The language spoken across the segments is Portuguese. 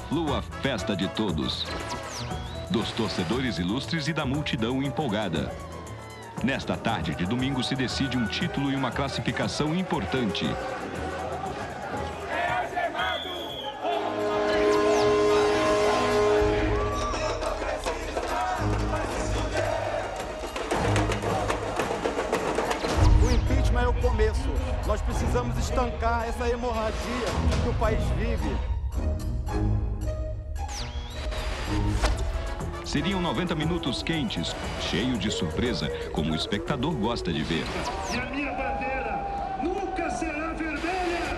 Fla-Flu, a festa de todos. Dos torcedores ilustres e da multidão empolgada. Nesta tarde de domingo se decide um título e uma classificação importante. O impeachment é o começo. Nós precisamos estancar essa hemorragia que o país vive. Seriam 90 minutos quentes, cheio de surpresa, como o espectador gosta de ver. E a minha bandeira nunca será vermelha!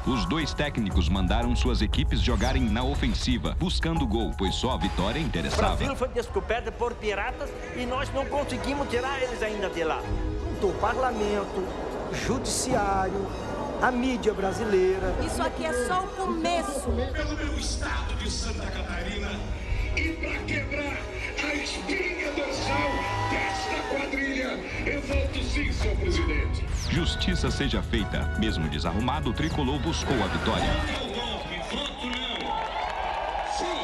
Os dois técnicos mandaram suas equipes jogarem na ofensiva, buscando gol, pois só a vitória O interessava. Brasil foi descoberto por piratas e nós não conseguimos tirar eles ainda de lá. O parlamento, o judiciário, a mídia brasileira. Isso aqui é só o começo. Pelo meu estado de Santa Catarina e para quebrar a espinha dorsal desta quadrilha, eu voto sim, senhor presidente. Justiça seja feita. Mesmo desarrumado, o tricolor buscou a vitória. Voto não. Sim.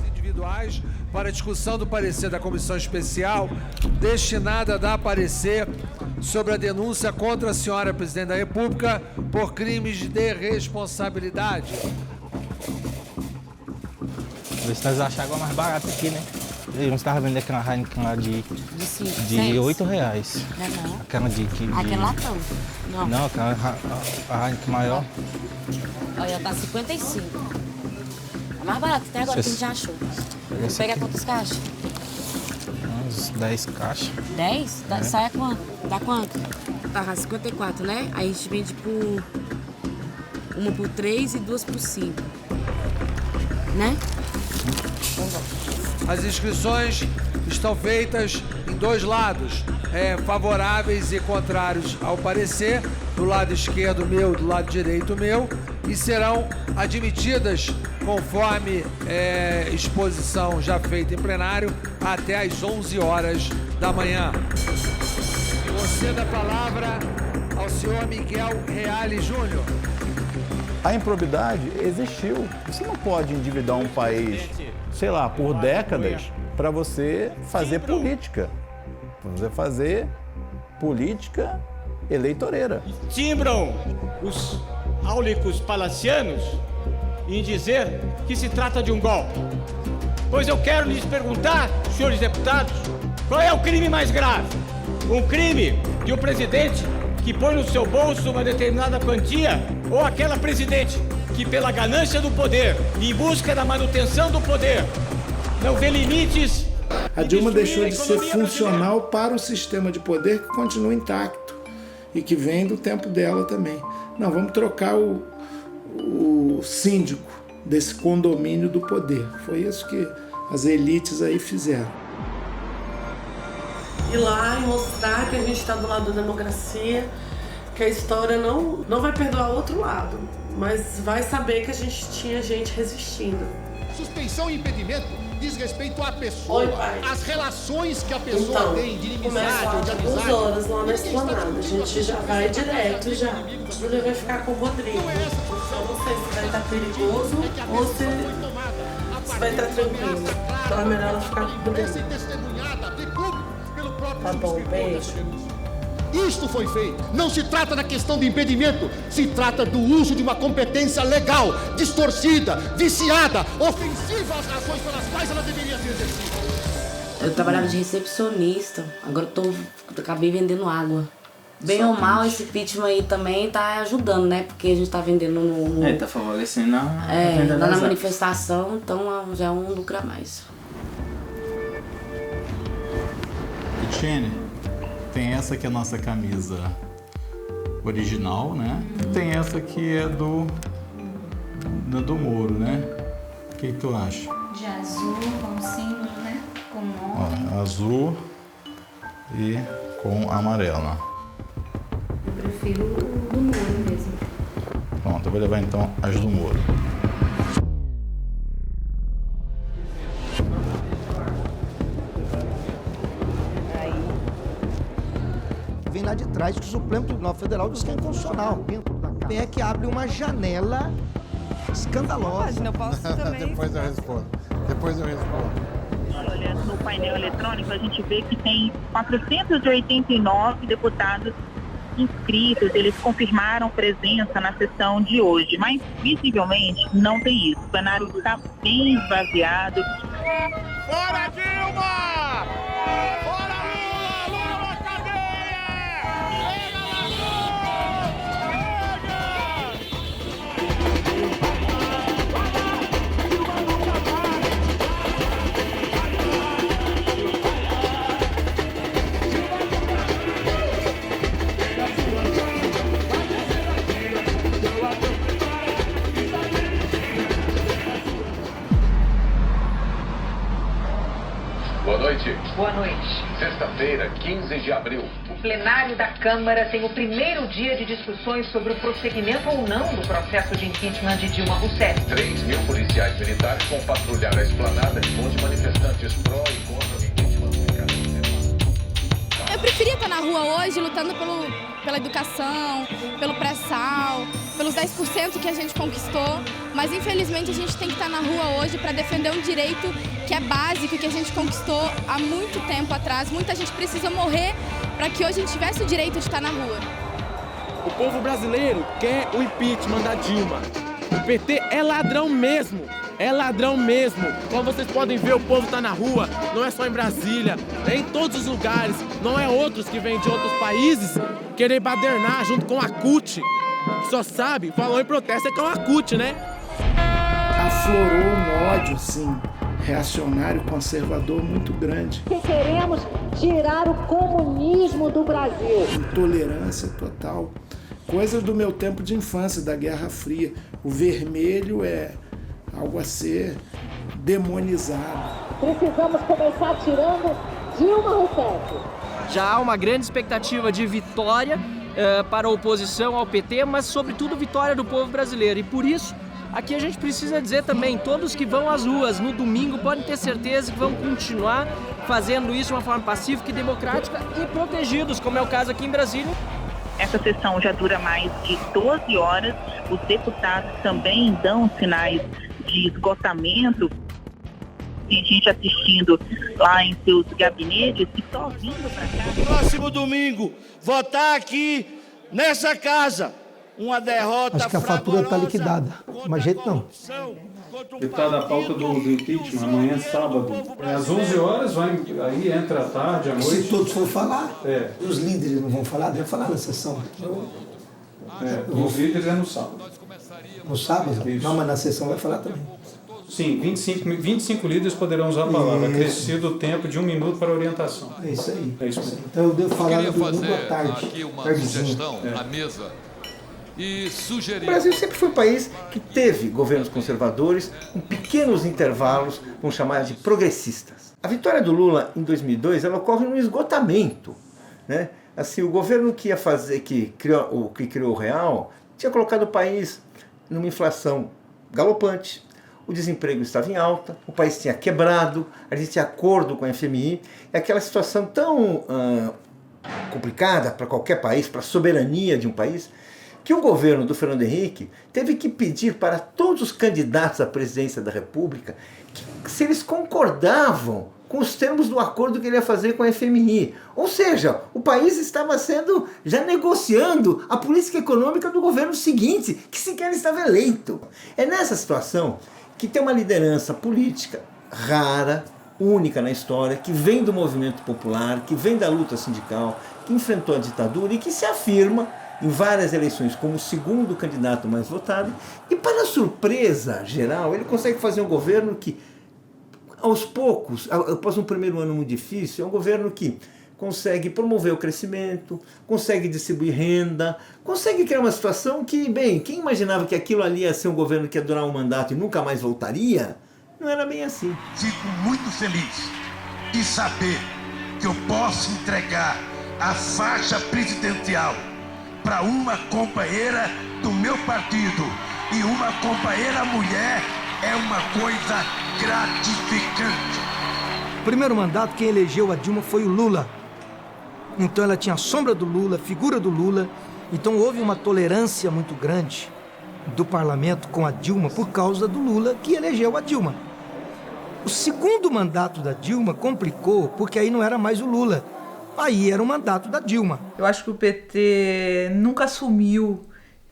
Individuais para a discussão do parecer da comissão especial destinada a dar parecer sobre a denúncia contra a senhora presidente da República por crimes de responsabilidade. Ver se nós achamos água mais barata aqui, né? Eles estavam vendendo aquela Heineken lá de R$8. Não. Aquela de Aquele latão. Não, aquela a Heineken maior. Olha, tá 55. É mais barato até agora que a gente já achou. Vamos pegar quantas caixas? Uns 10 caixas. 10? Sai a quanto? Dá quanto? Tá 54, né? Aí a gente vende por... uma por 3 e 2 por 5. Né? As inscrições estão feitas em dois lados, favoráveis e contrários ao parecer, do lado esquerdo meu, do lado direito meu, e serão admitidas conforme exposição já feita em plenário até às 11 horas da manhã. Vou ceder a palavra ao senhor Miguel Reale Júnior. A improbidade existiu. Você não pode endividar um país, sei lá, por décadas para você fazer política. Para você fazer política eleitoreira. Timbram os áulicos palacianos em dizer que se trata de um golpe. Pois eu quero lhes perguntar, senhores deputados, qual é o crime mais grave? Um crime de um presidente que põe no seu bolso uma determinada quantia, ou aquela presidente que, pela ganância do poder, em busca da manutenção do poder, não vê limites. A Dilma deixou de ser funcional para o sistema de poder que continua intacto e que vem do tempo dela também. Não, vamos trocar o síndico desse condomínio do poder. Foi isso que as elites aí fizeram. Ir lá e mostrar que a gente está do lado da democracia, que a história não vai perdoar o outro lado, mas vai saber que a gente tinha gente resistindo. Suspensão e impedimento diz respeito à pessoa, às relações que a pessoa tem de inimizade ou de amizade. Começa às 2 horas lá na esplanada, a gente já vai direto já. O Júlio vai ficar com o Rodrigo. Eu não sei se vai estar perigoso ou se vai estar tranquilo. Então é melhor ela ficar com o Rodrigo. Tá bom, beijo. Isto foi feito. Não se trata da questão de impedimento, se trata do uso de uma competência legal, distorcida, viciada, ofensiva às razões pelas quais ela deveria ser exercida. Eu trabalhava de recepcionista, agora acabei vendendo água. Bem ou mal, esse impeachment aí também tá ajudando, né? Porque a gente tá vendendo tá favorecendo na manifestação, então já é um lucro a mais. Tiene, tem essa que é a nossa camisa original, né? Tem essa que é do Moro, né? O que tu acha? De azul, com símbolo, né? Com nome. Ó, azul e com amarela. Eu prefiro o do Moro mesmo. Pronto, eu vou levar então as do Moro. lá de trás que o Supremo Tribunal Federal diz que é inconstitucional. Vem aqui abre uma janela escandalosa. Não posso também. Depois eu respondo. Olha, no painel eletrônico a gente vê que tem 489 deputados inscritos, eles confirmaram presença na sessão de hoje, mas visivelmente não tem isso. O plenário está bem esvaziado. Fora Dilma! Fora Lula! Lula na cadeia! Boa noite. Boa noite. Sexta-feira, 15 de abril. O plenário da Câmara tem o primeiro dia de discussões sobre o prosseguimento ou não do processo de impeachment de Dilma Rousseff. 3.000 policiais militares vão patrulhar a esplanada onde manifestantes pró e contra o impeachment ficaram. Eu preferia estar na rua hoje lutando pela educação, pelo pré-sal, pelos 10% que a gente conquistou, mas infelizmente a gente tem que estar na rua hoje para defender um direito que é básico, que a gente conquistou há muito tempo atrás. Muita gente precisa morrer para que hoje a gente tivesse o direito de estar na rua. O povo brasileiro quer o impeachment da Dilma. O PT é ladrão mesmo. É ladrão mesmo. Como vocês podem ver, o povo está na rua. Não é só em Brasília, é em todos os lugares. Não é outros que vêm de outros países querer badernar junto com a CUT. Só sabe, falou em protesto, é com a CUT, né? Aflorou um ódio, assim, reacionário, conservador muito grande. Queremos tirar o comunismo do Brasil. Intolerância total. Coisas do meu tempo de infância, da Guerra Fria. O vermelho é algo a ser demonizado. Precisamos começar tirando Dilma Rousseff. Já há uma grande expectativa de vitória para a oposição ao PT, mas sobretudo vitória do povo brasileiro. E por isso, aqui a gente precisa dizer também, todos que vão às ruas no domingo podem ter certeza que vão continuar fazendo isso de uma forma pacífica e democrática e protegidos, como é o caso aqui em Brasília. Essa sessão já dura mais de 12 horas, os deputados também dão sinais de esgotamento. Tem gente assistindo lá em seus gabinetes e só vindo para cá. Próximo domingo, votar aqui nessa casa uma derrota. Acho que a fatura está liquidada, mas jeito não. Deputado, a pauta do impeachment amanhã, sábado, às 11 horas, aí entra à tarde, à noite. Se todos for falar, os líderes não vão falar, devem falar na sessão. Os líderes é no sábado. No sábado? Isso. Não, mas na sessão vai falar também. Sim, 25 líderes poderão usar a palavra. Acrescido o tempo de 1 minuto para orientação. É isso aí. É isso mesmo. Então eu devo falar no domingo à tarde. Aqui uma sugestão à mesa e sugerir. O Brasil sempre foi um país que teve governos conservadores com pequenos intervalos, vamos chamar de progressistas. A vitória do Lula em 2002 ela ocorre num esgotamento, né? Assim, o governo que criou o real tinha colocado o país numa inflação galopante. O desemprego estava em alta, o país tinha quebrado, a gente tinha acordo com a FMI, é aquela situação tão complicada para qualquer país, para a soberania de um país, que o governo do Fernando Henrique teve que pedir para todos os candidatos à presidência da República que, se eles concordavam com os termos do acordo que ele ia fazer com a FMI. Ou seja, o país estava já negociando a política econômica do governo seguinte, que sequer estava eleito. É nessa situação que tem uma liderança política rara, única na história, que vem do movimento popular, que vem da luta sindical, que enfrentou a ditadura e que se afirma em várias eleições como o segundo candidato mais votado. E, para surpresa geral, ele consegue fazer um governo que, aos poucos, após um primeiro ano muito difícil, é um governo que consegue promover o crescimento, consegue distribuir renda, consegue criar uma situação que, bem, quem imaginava que aquilo ali ia ser um governo que ia durar um mandato e nunca mais voltaria, não era bem assim. Fico muito feliz de saber que eu posso entregar a faixa presidencial para uma companheira do meu partido, e uma companheira mulher é uma coisa gratificante. O primeiro mandato, quem elegeu a Dilma foi o Lula. Então ela tinha a sombra do Lula, a figura do Lula. Então houve uma tolerância muito grande do parlamento com a Dilma por causa do Lula, que elegeu a Dilma. O segundo mandato da Dilma complicou, porque aí não era mais o Lula. Aí era o mandato da Dilma. Eu acho que o PT nunca assumiu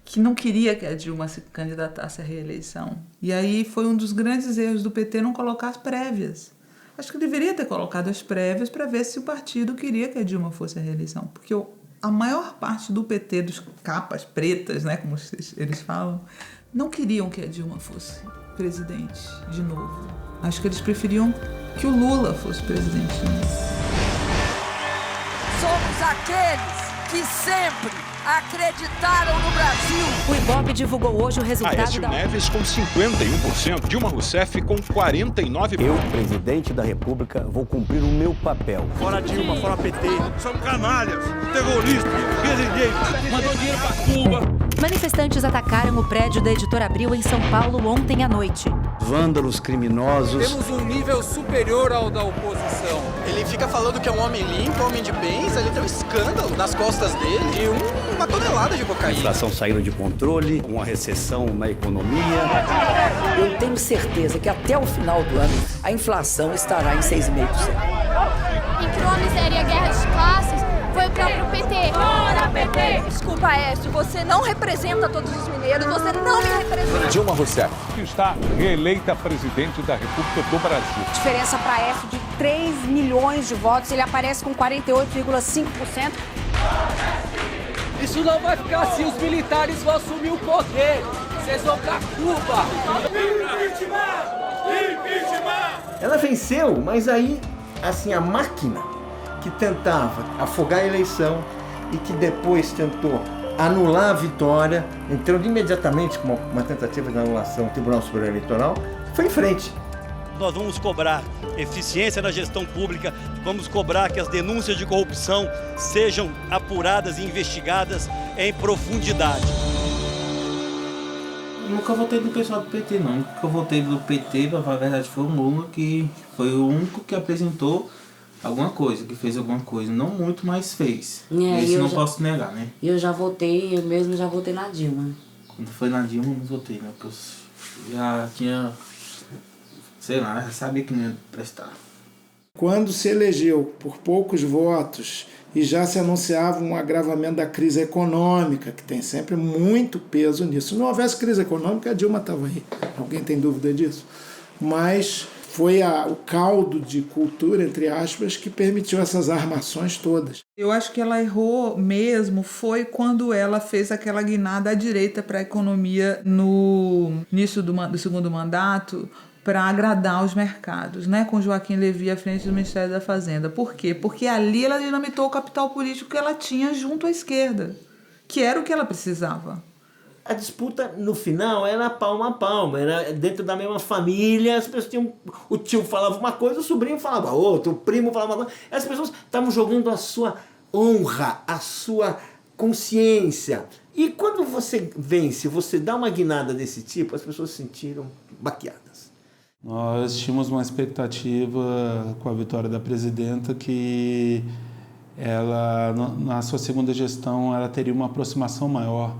que não queria que a Dilma se candidatasse à reeleição. E aí foi um dos grandes erros do PT não colocar as prévias. Acho que deveria ter colocado as prévias para ver se o partido queria que a Dilma fosse à reeleição. Porque a maior parte do PT, dos capas pretas, né, como eles falam, não queriam que a Dilma fosse presidente de novo. Acho que eles preferiam que o Lula fosse presidente de novo. Somos aqueles que sempre acreditaram no Brasil. O Ibope divulgou hoje o resultado Aécio Neves com 51%, Dilma Rousseff com 49%. Eu, presidente da República, vou cumprir o meu papel. Fora Dilma, fora PT. Somos canalhas, terroristas, guerrilheiros. Mandou dinheiro pra Cuba. Manifestantes atacaram o prédio da Editora Abril em São Paulo ontem à noite. Vândalos criminosos. Temos um nível superior ao da oposição. Ele fica falando que é um homem limpo, um homem de bens, ali tem um escândalo nas costas dele e uma tonelada de cocaína. A inflação saindo de controle, uma recessão na economia. Eu tenho certeza que até o final do ano a inflação estará em 6,5%. Quem criou a miséria e a guerra de classes foi o próprio PT. Fora PT! Desculpa, Aécio, você não representa todos os mineiros, você não me representa. Dilma Rousseff, que está reeleita presidente da República do Brasil. Diferença para Aécio de 3 milhões de votos, ele aparece com 48,5%. Isso não vai ficar assim, os militares vão assumir o poder. Vocês vão pra Cuba. Ela venceu, mas aí, assim, a máquina que tentava afogar a eleição e que depois tentou anular a vitória, entrando imediatamente com uma tentativa de anulação do Tribunal Superior Eleitoral, foi em frente. Nós vamos cobrar eficiência na gestão pública, vamos cobrar que as denúncias de corrupção sejam apuradas e investigadas em profundidade. Eu nunca votei no pessoal do PT, não. O que eu votei do PT, pra falar a verdade, foi o Lula, que foi o único que apresentou alguma coisa, que fez alguma coisa. Não muito, mas fez. Isso não posso negar, né? Eu já votei, eu mesmo já votei na Dilma. Quando foi na Dilma, eu não votei, né? Porque eu já tinha, sei lá, já sabia que não ia prestar. Quando se elegeu por poucos votos e já se anunciava um agravamento da crise econômica, que tem sempre muito peso nisso. Se não houvesse crise econômica, a Dilma estava aí. Alguém tem dúvida disso? Mas foi o caldo de cultura, entre aspas, que permitiu essas armações todas. Eu acho que ela errou mesmo foi quando ela fez aquela guinada à direita para a economia no início do segundo mandato, para agradar os mercados, né? Com Joaquim Levy à frente do Ministério da Fazenda. Por quê? Porque ali ela dinamitou o capital político que ela tinha junto à esquerda, que era o que ela precisava. A disputa, no final, era palma a palma, era dentro da mesma família, as pessoas tinham... O tio falava uma coisa, o sobrinho falava outra, o primo falava uma coisa. As pessoas estavam jogando a sua honra, a sua consciência. E quando você vence, você dá uma guinada desse tipo, as pessoas se sentiram baqueadas. Nós tínhamos uma expectativa com a vitória da presidenta que ela, na sua segunda gestão, ela teria uma aproximação maior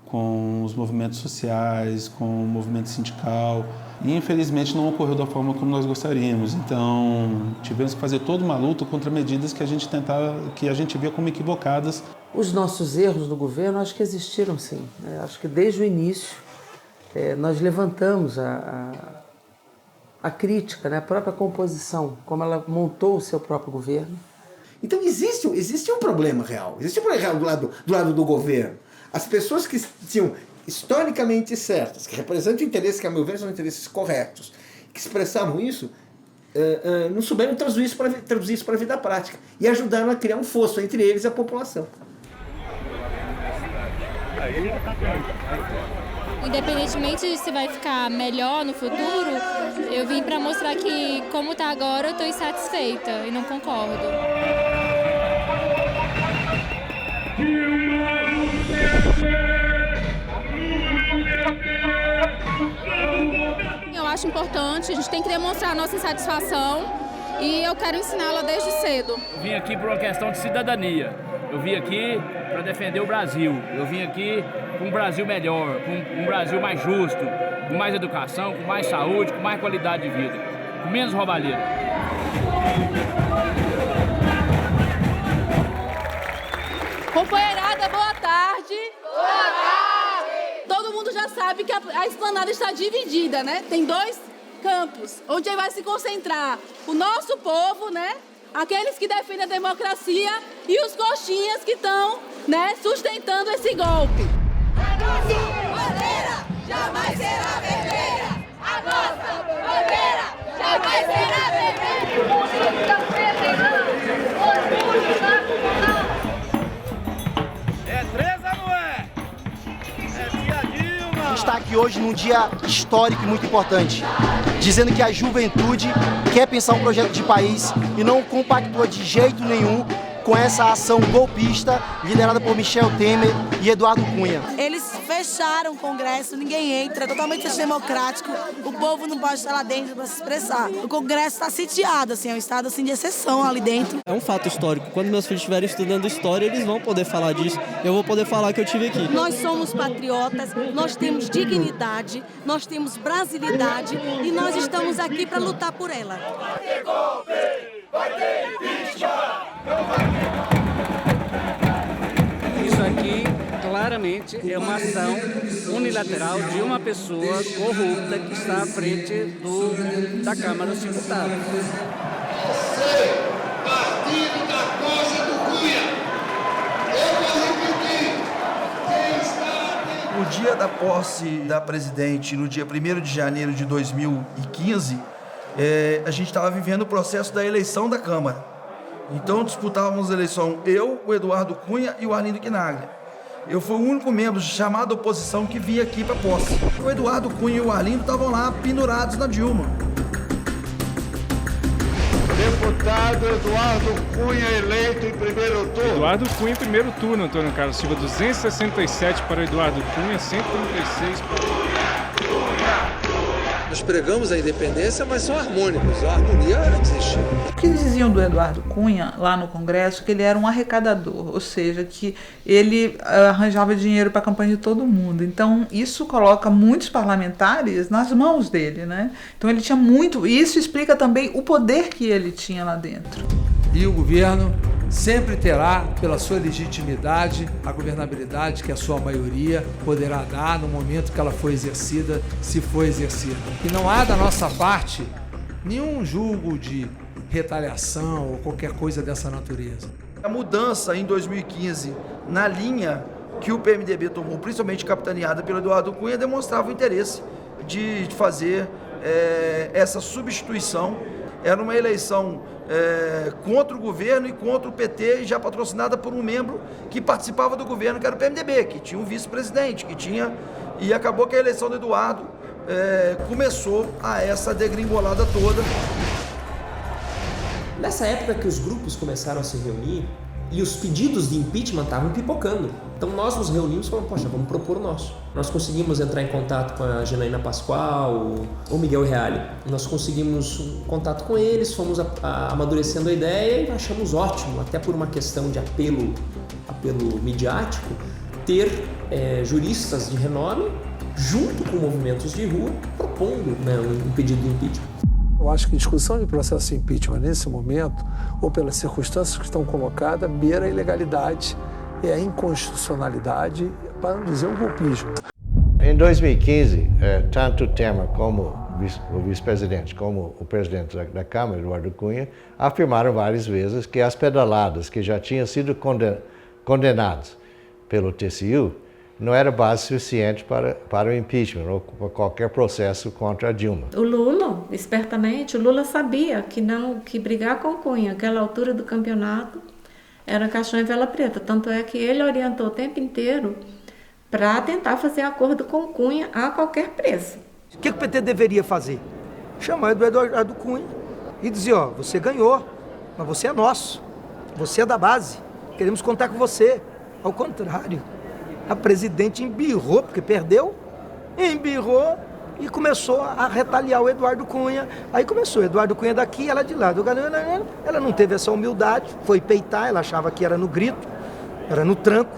com os movimentos sociais, com o movimento sindical. E, infelizmente, não ocorreu da forma como nós gostaríamos. Então, tivemos que fazer toda uma luta contra medidas que a gente via como equivocadas. Os nossos erros no governo, acho que existiram sim. Acho que desde o início nós levantamos a crítica, né? A própria composição, como ela montou o seu próprio governo. Então existe um problema real. Existe um problema real do lado do governo. As pessoas que tinham historicamente certas, que representam interesses que, a meu ver, são interesses corretos, que expressavam isso, não souberam traduzir isso para a vida prática e ajudaram a criar um fosso entre eles e a população. Independentemente de se vai ficar melhor no futuro, eu vim para mostrar que, como está agora, eu estou insatisfeita e não concordo. Eu acho importante, a gente tem que demonstrar a nossa insatisfação e eu quero ensiná-la desde cedo. Eu vim aqui por uma questão de cidadania. Eu vim aqui para defender o Brasil. Eu vim aqui com um Brasil melhor, com um Brasil mais justo, com mais educação, com mais saúde, com mais qualidade de vida, com menos roubalheira. Companheirada, boa tarde. Boa tarde. Todo mundo já sabe que a esplanada está dividida, né? Tem 2 campos, onde vai se concentrar o nosso povo, né? Aqueles que defendem a democracia e os coxinhas que estão, né, sustentando esse golpe. A nossa bandeira jamais será vermelha. A nossa bandeira jamais será vermelha. É 13 ou não é? É tia Dilma. A gente está aqui hoje num dia histórico e muito importante, dizendo que a juventude quer pensar um projeto de país e não compactua de jeito nenhum com essa ação golpista liderada por Michel Temer e Eduardo Cunha. Eles fecharam o Congresso, ninguém entra, é totalmente antidemocrático, o povo não pode estar lá dentro para se expressar. O Congresso está sitiado, assim, é um estado assim, de exceção ali dentro. É um fato histórico, quando meus filhos estiverem estudando história, eles vão poder falar disso, eu vou poder falar que eu tive aqui. Nós somos patriotas, nós temos dignidade, nós temos brasilidade e nós estamos aqui para lutar por ela. Vai ter golpe, vai ter impeachment. Isso aqui, claramente, é uma ação unilateral de uma pessoa corrupta que está à frente da Câmara dos Deputados. Você, partido da Coxa do Cunha, eu vou repetir, quem está... No dia da posse da presidente, no dia 1º de janeiro de 2015, a gente estava vivendo o processo da eleição da Câmara. Então disputávamos a eleição eu, o Eduardo Cunha e o Arlindo Quinaglia. Eu fui o único membro chamado oposição que vinha aqui para posse. O Eduardo Cunha e o Arlindo estavam lá pendurados na Dilma. Deputado Eduardo Cunha eleito em primeiro turno. Eduardo Cunha em primeiro turno, Antônio Carlos Silva, 267 para o Eduardo Cunha, 136 para... Nós pregamos a independência, mas são harmônicos, a harmonia existe. O que diziam do Eduardo Cunha lá no Congresso? Que ele era um arrecadador, ou seja, que ele arranjava dinheiro para a campanha de todo mundo. Então isso coloca muitos parlamentares nas mãos dele, né? Então ele tinha muito, e isso explica também o poder que ele tinha lá dentro. E o governo sempre terá, pela sua legitimidade, a governabilidade que a sua maioria poderá dar no momento que ela for exercida, se for exercida. E não há da nossa parte nenhum julgo de retaliação ou qualquer coisa dessa natureza. A mudança em 2015 na linha que o PMDB tomou, principalmente capitaneada pelo Eduardo Cunha, demonstrava o interesse de fazer essa substituição. Era uma eleição contra o governo e contra o PT, já patrocinada por um membro que participava do governo, que era o PMDB, que tinha um vice-presidente, e acabou que a eleição do Eduardo começou a essa degringolada toda. Nessa época que os grupos começaram a se reunir e os pedidos de impeachment estavam pipocando. Então nós nos reunimos e falamos, poxa, vamos propor o nosso. Nós conseguimos entrar em contato com a Janaína Pascoal, o Miguel Reale. Nós conseguimos um contato com eles, fomos amadurecendo a ideia e achamos ótimo, até por uma questão de apelo midiático, ter juristas de renome junto com movimentos de rua propondo, né, um pedido de impeachment. Eu acho que a discussão de processo de impeachment nesse momento, ou pelas circunstâncias que estão colocadas, beira a ilegalidade e a inconstitucionalidade, para não dizer o golpismo. Em 2015, tanto Temer como o vice-presidente, como o presidente da Câmara, Eduardo Cunha, afirmaram várias vezes que as pedaladas que já tinham sido condenadas pelo TCU não era base suficiente para o impeachment ou qualquer processo contra a Dilma. O Lula, espertamente, o Lula sabia que brigar com Cunha, aquela altura do campeonato, era caixão e vela preta. Tanto é que ele orientou o tempo inteiro para tentar fazer acordo com Cunha a qualquer preço. O que o PT deveria fazer? Chamar o Eduardo Cunha e dizer, ó, você ganhou, mas você é nosso, você é da base, queremos contar com você. Ao contrário, a presidente embirrou, porque perdeu, embirrou e começou a retaliar o Eduardo Cunha. Aí começou, Eduardo Cunha daqui, ela de lá. Ela não teve essa humildade, foi peitar, ela achava que era no grito, era no tranco.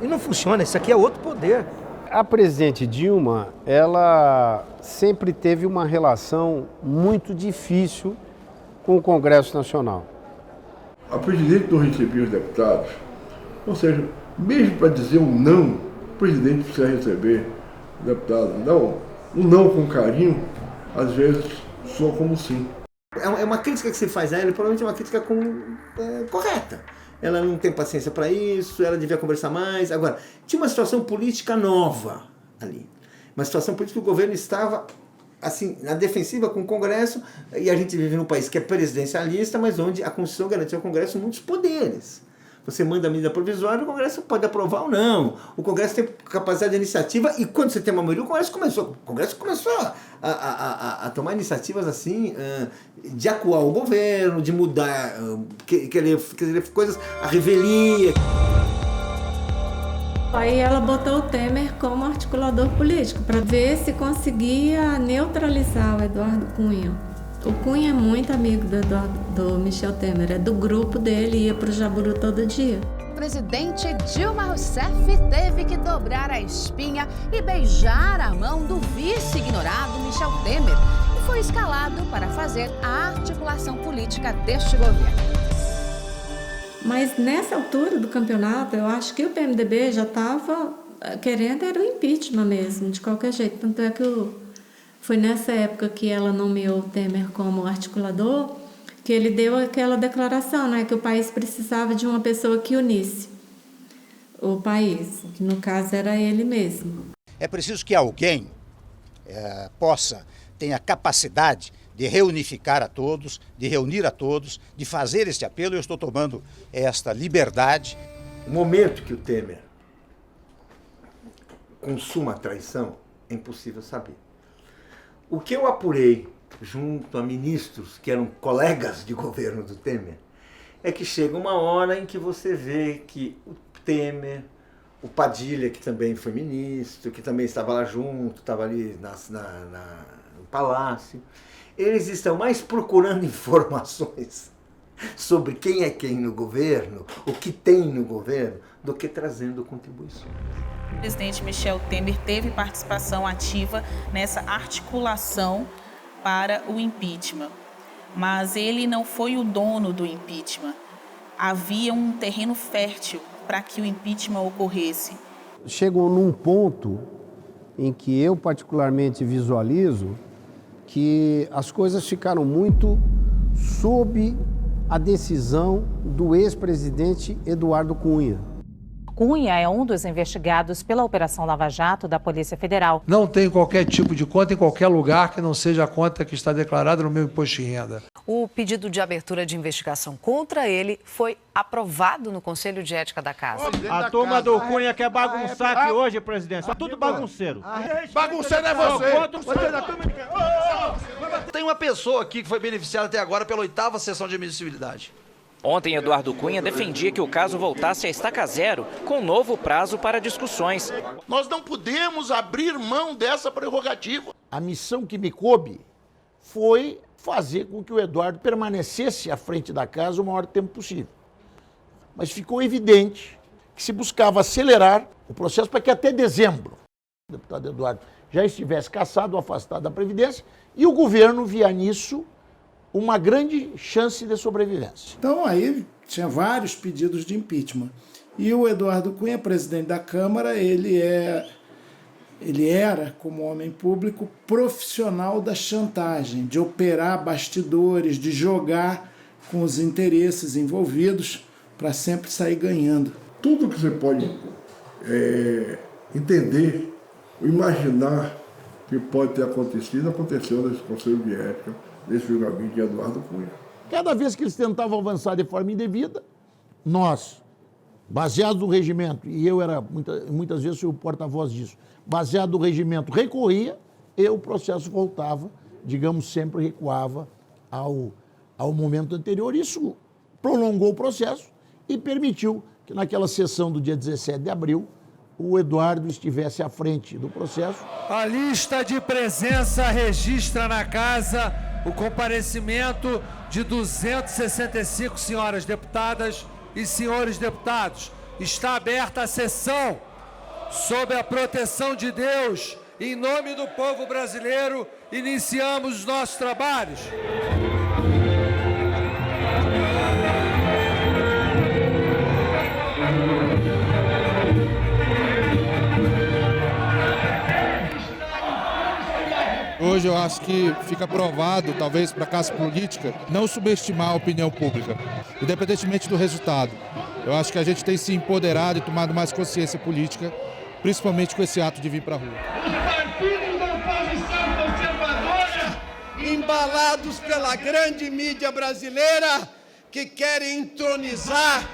E não funciona, isso aqui é outro poder. A presidente Dilma, ela sempre teve uma relação muito difícil com o Congresso Nacional. A presidente não recebia os deputados, ou seja, mesmo para dizer um não, o presidente precisa receber o deputado. Não, um não com carinho, às vezes soa como sim. É uma crítica que se faz a ela, provavelmente é uma crítica correta. Ela não tem paciência para isso, ela devia conversar mais. Agora, tinha uma situação política nova ali. Uma situação política que o governo estava assim, na defensiva com o Congresso, e a gente vive num país que é presidencialista, mas onde a Constituição garante ao Congresso muitos poderes. Você manda a medida provisória, o Congresso pode aprovar ou não. O Congresso tem capacidade de iniciativa e quando você tem uma maioria, o Congresso começou a tomar iniciativas assim, de acuar o governo, de mudar, querer coisas, a revelia. Aí ela botou o Temer como articulador político para ver se conseguia neutralizar o Eduardo Cunha. O Cunha é muito amigo do Michel Temer, é do grupo dele, ia para o Jaburu todo dia. O presidente Dilma Rousseff teve que dobrar a espinha e beijar a mão do vice-ignorado Michel Temer, que foi escalado para fazer a articulação política deste governo. Mas nessa altura do campeonato, eu acho que o PMDB já estava querendo era o impeachment mesmo, de qualquer jeito. Tanto é que foi nessa época que ela nomeou o Temer como articulador, que ele deu aquela declaração, né, que o país precisava de uma pessoa que unisse o país, que no caso era ele mesmo. É preciso que alguém tenha capacidade de reunificar a todos, de reunir a todos, de fazer este apelo. Eu estou tomando esta liberdade. O momento que o Temer consuma a traição é impossível saber. O que eu apurei junto a ministros que eram colegas de governo do Temer é que chega uma hora em que você vê que o Temer, o Padilha, que também foi ministro, que também estava lá junto, estava ali no palácio, eles estão mais procurando informações sobre quem é quem no governo, o que tem no governo, do que trazendo contribuições. O presidente Michel Temer teve participação ativa nessa articulação para o impeachment, mas ele não foi o dono do impeachment. Havia um terreno fértil para que o impeachment ocorresse. Chegou num ponto em que eu particularmente visualizo que as coisas ficaram muito sob a decisão do ex-presidente Eduardo Cunha. Cunha é um dos investigados pela Operação Lava Jato da Polícia Federal. Não tem qualquer tipo de conta em qualquer lugar que não seja a conta que está declarada no meu imposto de renda. O pedido de abertura de investigação contra ele foi aprovado no Conselho de Ética da Casa. A turma do Cunha quer bagunçar aqui hoje, presidente. Só tudo bagunceiro. Bagunceiro é você! Tem uma pessoa aqui que foi beneficiada até agora pela 8ª sessão de admissibilidade. Ontem, Eduardo Cunha defendia que o caso voltasse a estaca zero, com novo prazo para discussões. Nós não podemos abrir mão dessa prerrogativa. A missão que me coube foi fazer com que o Eduardo permanecesse à frente da casa o maior tempo possível. Mas ficou evidente que se buscava acelerar o processo para que até dezembro o deputado Eduardo já estivesse cassado, afastado da Previdência, e o governo via nisso uma grande chance de sobrevivência. Então aí tinha vários pedidos de impeachment. E o Eduardo Cunha, presidente da Câmara, ele era, como homem público, profissional da chantagem, de operar bastidores, de jogar com os interesses envolvidos para sempre sair ganhando. Tudo que você pode entender, imaginar que pode ter acontecido, aconteceu nesse Conselho de Ética, nesse julgamento de Eduardo Cunha. Cada vez que eles tentavam avançar de forma indevida, nós, baseados no regimento, e eu era muitas vezes o porta-voz disso, baseado no regimento, recorria e o processo voltava, digamos, sempre recuava ao momento anterior. Isso prolongou o processo e permitiu que naquela sessão do dia 17 de abril o Eduardo estivesse à frente do processo. A lista de presença registra na casa o comparecimento de 265 senhoras deputadas e senhores deputados. Está aberta a sessão. Sob a proteção de Deus, em nome do povo brasileiro, iniciamos os nossos trabalhos. Hoje eu acho que fica provado, talvez para a classe política, não subestimar a opinião pública, independentemente do resultado. Eu acho que a gente tem se empoderado e tomado mais consciência política, principalmente com esse ato de vir para a rua. Os partidos da oposição conservadora, embalados pela grande mídia brasileira, que querem entronizar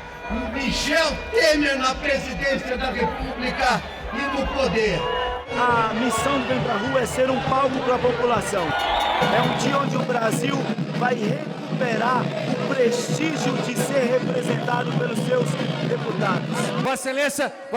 Michel Temer na presidência da República e no poder. A missão do Vem Pra Rua é ser um palco para a população. É um dia onde o Brasil vai recuperar o prestígio de ser representado pelos seus deputados. Vossa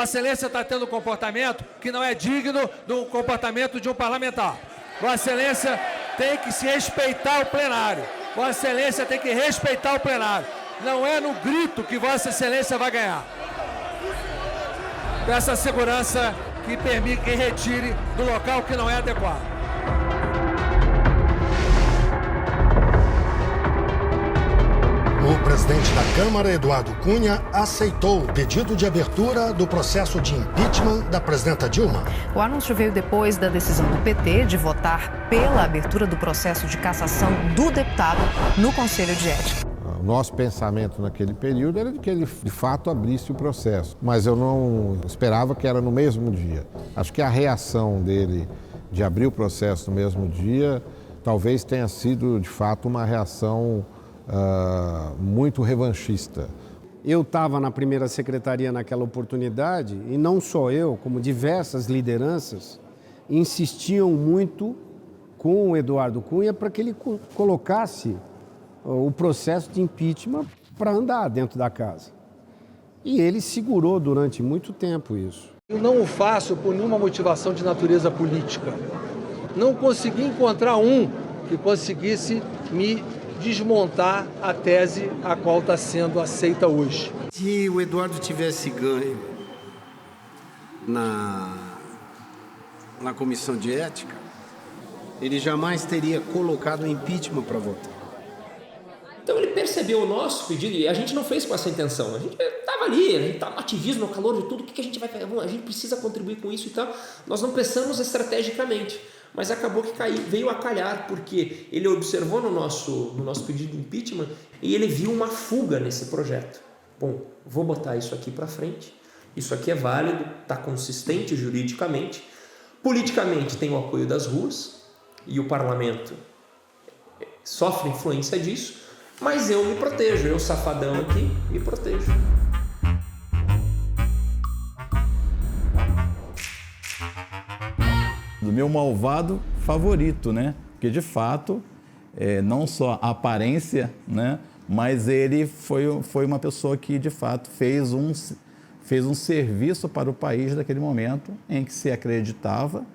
Excelência está tendo um comportamento que não é digno do comportamento de um parlamentar. Vossa Excelência tem que se respeitar o plenário. Vossa Excelência tem que respeitar o plenário. Não é no grito que Vossa Excelência vai ganhar. Peça segurança que permite que retire do local que não é adequado. O presidente da Câmara, Eduardo Cunha, aceitou o pedido de abertura do processo de impeachment da presidenta Dilma. O anúncio veio depois da decisão do PT de votar pela abertura do processo de cassação do deputado no Conselho de Ética. O nosso pensamento naquele período era de que ele, de fato, abrisse o processo. Mas eu não esperava que era no mesmo dia. Acho que a reação dele de abrir o processo no mesmo dia talvez tenha sido, de fato, uma reação muito revanchista. Eu estava na primeira secretaria naquela oportunidade e não só eu, como diversas lideranças, insistiam muito com o Eduardo Cunha para que ele colocasse o processo de impeachment para andar dentro da casa. E ele segurou durante muito tempo isso. Eu não o faço por nenhuma motivação de natureza política. Não consegui encontrar um que conseguisse me desmontar a tese a qual está sendo aceita hoje. Se o Eduardo tivesse ganho na comissão de ética, ele jamais teria colocado o impeachment para votar. Então ele percebeu o nosso pedido e a gente não fez com essa intenção. A gente estava ali, a gente estava no ativismo, no calor de tudo. O que a gente vai fazer? A gente precisa contribuir com isso e tal. Nós não pensamos estrategicamente, mas acabou que veio a calhar, porque ele observou no nosso pedido de impeachment e ele viu uma fuga nesse projeto. Bom, vou botar isso aqui para frente. Isso aqui é válido, está consistente juridicamente. Politicamente tem o apoio das ruas e o parlamento sofre influência disso. Mas eu me protejo, eu safadão aqui, me protejo. Do meu malvado favorito, né? Porque de fato, não só a aparência, né? Mas ele foi uma pessoa que de fato fez um serviço para o país naquele momento em que se acreditava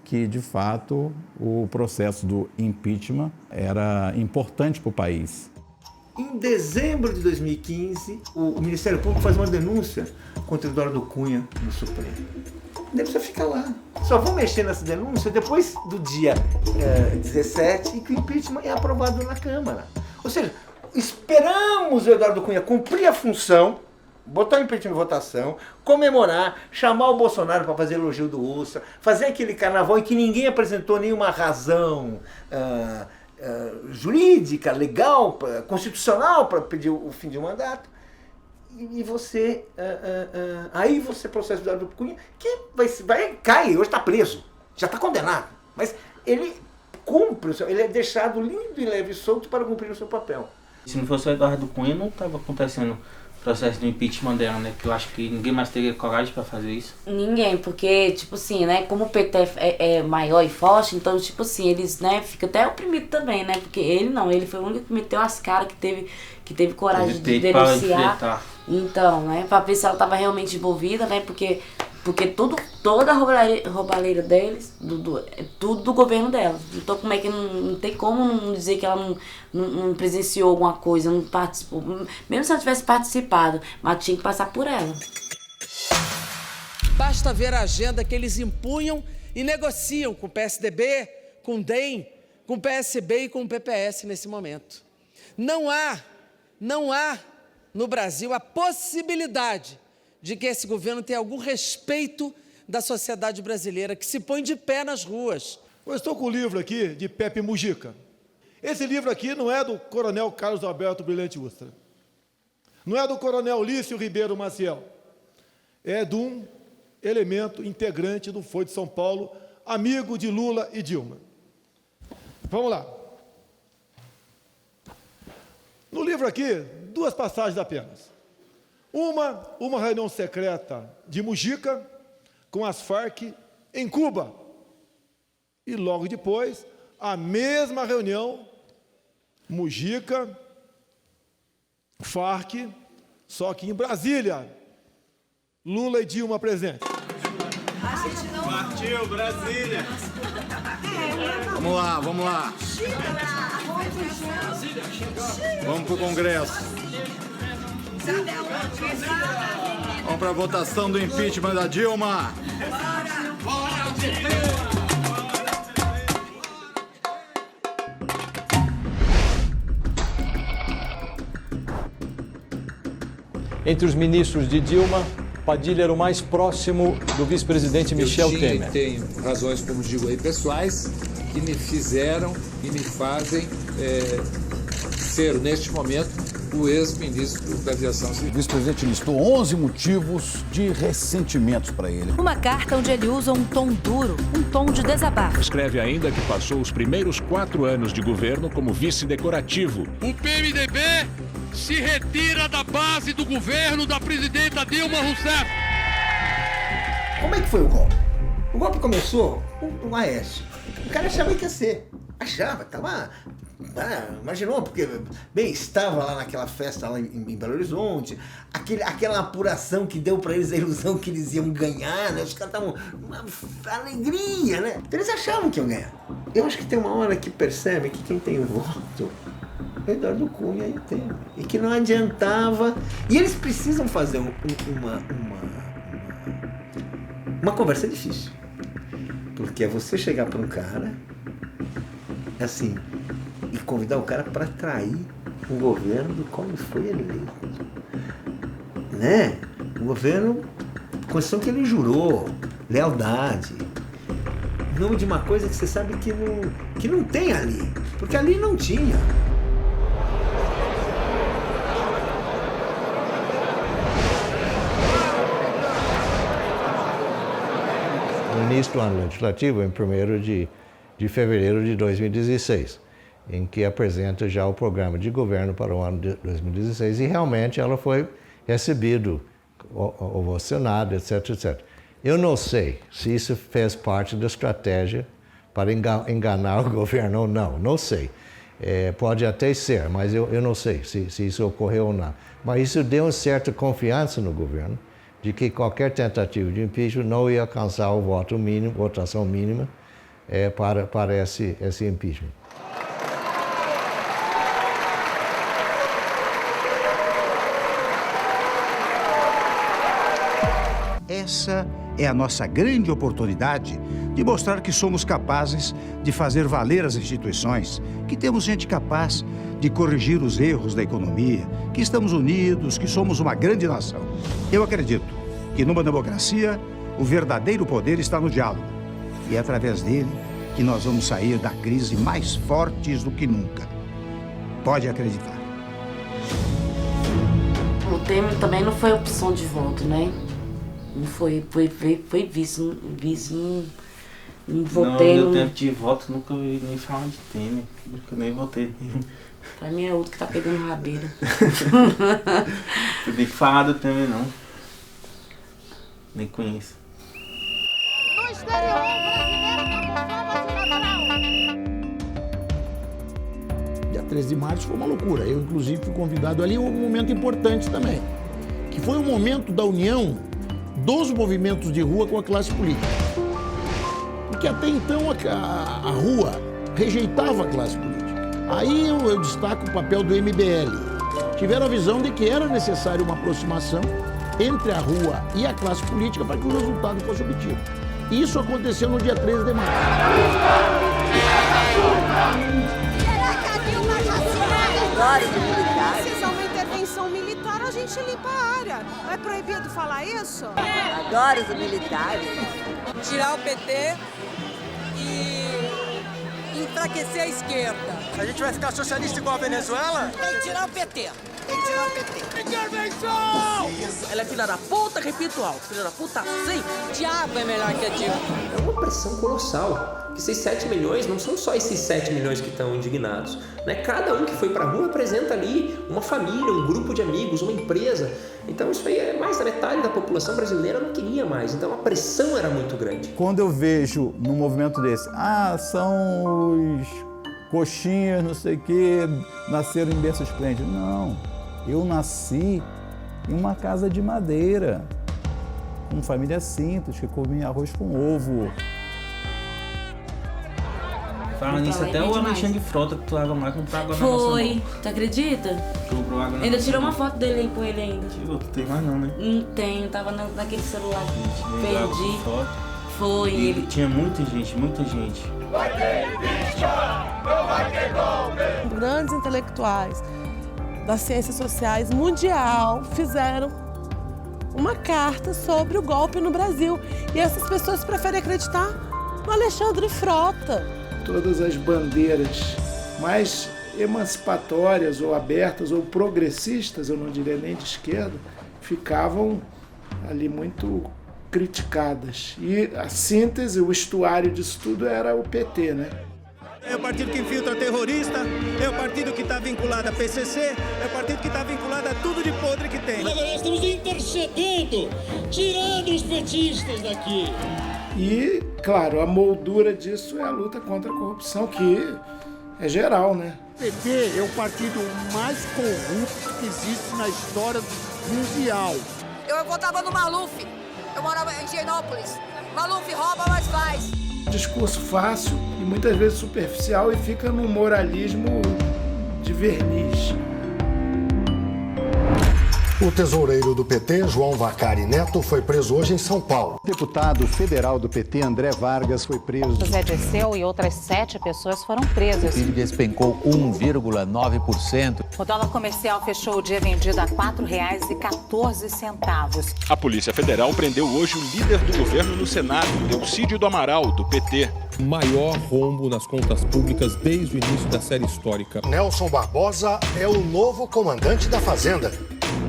que de fato o processo do impeachment era importante para o país. Em dezembro de 2015, o Ministério Público faz uma denúncia contra o Eduardo Cunha no Supremo. Ele precisa ficar lá. Só vão mexer nessa denúncia depois do dia 17 em que o impeachment é aprovado na Câmara. Ou seja, esperamos o Eduardo Cunha cumprir a função, botar o impeachment em votação, comemorar, chamar o Bolsonaro para fazer elogio do Ustra, fazer aquele carnaval em que ninguém apresentou nenhuma razão jurídica, legal, constitucional para pedir o fim de um mandato. E você, aí você processa o Eduardo Cunha, que cai, hoje está preso, já está condenado, mas ele cumpre, ele é deixado lindo e leve e solto para cumprir o seu papel. Se não fosse o Eduardo Cunha, não estava acontecendo o processo de impeachment dela, né? Que eu acho que ninguém mais teria coragem para fazer isso. Ninguém, porque, tipo assim, né? Como o PT é maior e forte, então, tipo assim, eles, né? Ficam até oprimidos também, né? Porque ele foi o único que meteu as caras, que teve coragem de denunciar. Então, né? Pra ver se ela tava realmente envolvida, né? Porque Porque toda a roubalheira deles, é tudo do governo dela. Então como é que não tem como não dizer que ela não presenciou alguma coisa, não participou. Mesmo se ela tivesse participado, mas tinha que passar por ela. Basta ver a agenda que eles impunham e negociam com o PSDB, com o DEM, com o PSB e com o PPS nesse momento. Não há no Brasil a possibilidade de que esse governo tenha algum respeito da sociedade brasileira, que se põe de pé nas ruas. Eu estou com o livro aqui de Pepe Mujica. Esse livro aqui não é do coronel Carlos Alberto Brilhante Ustra. Não é do coronel Lício Ribeiro Maciel. É de um elemento integrante do Folha de São Paulo, amigo de Lula e Dilma. Vamos lá. No livro aqui, 2 passagens apenas. Uma reunião secreta de Mujica com as Farc em Cuba. E logo depois, a mesma reunião, Mujica, Farc, só que em Brasília. Lula e Dilma presentes. Partiu, Brasília. Vamos lá. Vamos para o Congresso. Vamos para a votação do impeachment da Dilma. Entre os ministros de Dilma, Padilha era o mais próximo do vice-presidente Michel Temer. Eu tenho razões, como digo aí, pessoais, que me fizeram e me fazem ser, neste momento, o ex-ministro da Aviação Civil. O vice-presidente listou 11 motivos de ressentimentos para ele. Uma carta onde ele usa um tom duro, um tom de desabafo. Escreve ainda que passou os primeiros 4 anos de governo como vice decorativo. O PMDB se retira da base do governo da presidenta Dilma Rousseff. Como é que foi o golpe? O golpe começou com o Aécio. O cara achava que ia ser. Estava... imaginou, porque, bem, estava lá naquela festa lá em Belo Horizonte, aquela apuração que deu para eles a ilusão que eles iam ganhar, né? Os caras estavam uma alegria, né? Então eles achavam que iam ganhar. Eu acho que tem uma hora que percebe que quem tem o voto é o Eduardo Cunha e o Temer. E que não adiantava. E eles precisam fazer uma conversa difícil. Porque é você chegar para um cara, assim, e convidar o cara para trair o governo do qual ele foi eleito. Né? O governo, Constituição que ele jurou, lealdade. Em nome de uma coisa que você sabe que não tem ali. Porque ali não tinha. No início do ano legislativo, em 1º de fevereiro de 2016, em que apresenta já o programa de governo para o ano de 2016, e realmente ela foi recebida ao Senado, etc, etc. Eu não sei se isso fez parte da estratégia para enganar o governo ou não, não sei. Pode até ser, mas eu não sei se isso ocorreu ou não. Mas isso deu uma certa confiança no governo, de que qualquer tentativa de impeachment não ia alcançar o voto mínimo, votação mínima para esse impeachment. Essa é a nossa grande oportunidade de mostrar que somos capazes de fazer valer as instituições, que temos gente capaz de corrigir os erros da economia, que estamos unidos, que somos uma grande nação. Eu acredito que numa democracia o verdadeiro poder está no diálogo e é através dele que nós vamos sair da crise mais fortes do que nunca. Pode acreditar. O Temer também não foi opção de voto, né? Não foi vice, não votei. Não deu tempo de voto, nunca ouvi nem falar de Temer, nunca nem votei. Pra mim é outro que tá pegando rabeira. Não tem que falar do Temer não, nem conheço. No exterior, brasileiro tá com fama de Dia 13 de março foi uma loucura. Eu, inclusive, fui convidado ali, um momento importante também, que foi o momento da união dos movimentos de rua com a classe política. Porque até então a rua rejeitava a classe política. Aí eu destaco o papel do MBL. Tiveram a visão de que era necessária uma aproximação entre a rua e a classe política para que o resultado fosse obtido. Isso aconteceu no dia 13 de março. Precisa uma intervenção militar, a gente limpa a área. É proibido falar isso? Agora os militares. Tirar o PT e enfraquecer a esquerda. A gente vai ficar socialista igual a Venezuela? Tem que tirar o PT. Tem que tirar o PT. Intervenção! Ela é filha da puta, repito alto. Filha da puta sim. Diabo é melhor que a Dilma. É uma pressão colossal. Esses 7 milhões não são só esses 7 milhões que estão indignados, né? Cada um que foi para a rua representa ali uma família, um grupo de amigos, uma empresa. Então isso aí é mais da metade da população brasileira não queria mais. Então a pressão era muito grande. Quando eu vejo num movimento desse, são os coxinhas, não sei o quê, nasceram em berço esplêndido. Não, eu nasci em uma casa de madeira, com família simples, que comia arroz com ovo. Falando nisso, até o Alexandre Frota que tu lava mais comprar água na nossa mão. Foi, tu acredita? Comprou água na Ainda nossa tirou mão. uma foto dele aí com ele ainda. Tirou, tu tem mais não, né? Não tenho, tava naquele celular que perdi. Foto. Foi E ele. tinha muita gente, muita gente. Vai ter impeachment, não vai ter golpe. Grandes intelectuais das ciências sociais mundial fizeram uma carta sobre o golpe no Brasil. E essas pessoas preferem acreditar no Alexandre Frota. Todas as bandeiras mais emancipatórias ou abertas ou progressistas, eu não diria nem de esquerda, ficavam ali muito criticadas. E a síntese, o estuário disso tudo era o PT, né? É o partido que infiltra terrorista, é o partido que está vinculado a PCC, é o partido que está vinculado a tudo de podre que tem. Agora nós estamos intercedendo, tirando os petistas daqui. E, claro, a moldura disso é a luta contra a corrupção, que é geral, né? O PT é o partido mais corrupto que existe na história mundial. Eu votava no Maluf. Eu morava em Higienópolis. Maluf rouba, mas faz. Discurso fácil e muitas vezes superficial e fica num moralismo de verniz. O tesoureiro do PT, João Vacari Neto, foi preso hoje em São Paulo. O deputado federal do PT, André Vargas, foi preso. José Dirceu e outras 7 pessoas foram presas. O PIB despencou 1,9%. O dólar comercial fechou o dia vendido a R$ 4,14. A Polícia Federal prendeu hoje o líder do governo no Senado, Elcídio do Amaral, do PT. Maior rombo nas contas públicas desde o início da série histórica. Nelson Barbosa é o novo comandante da Fazenda.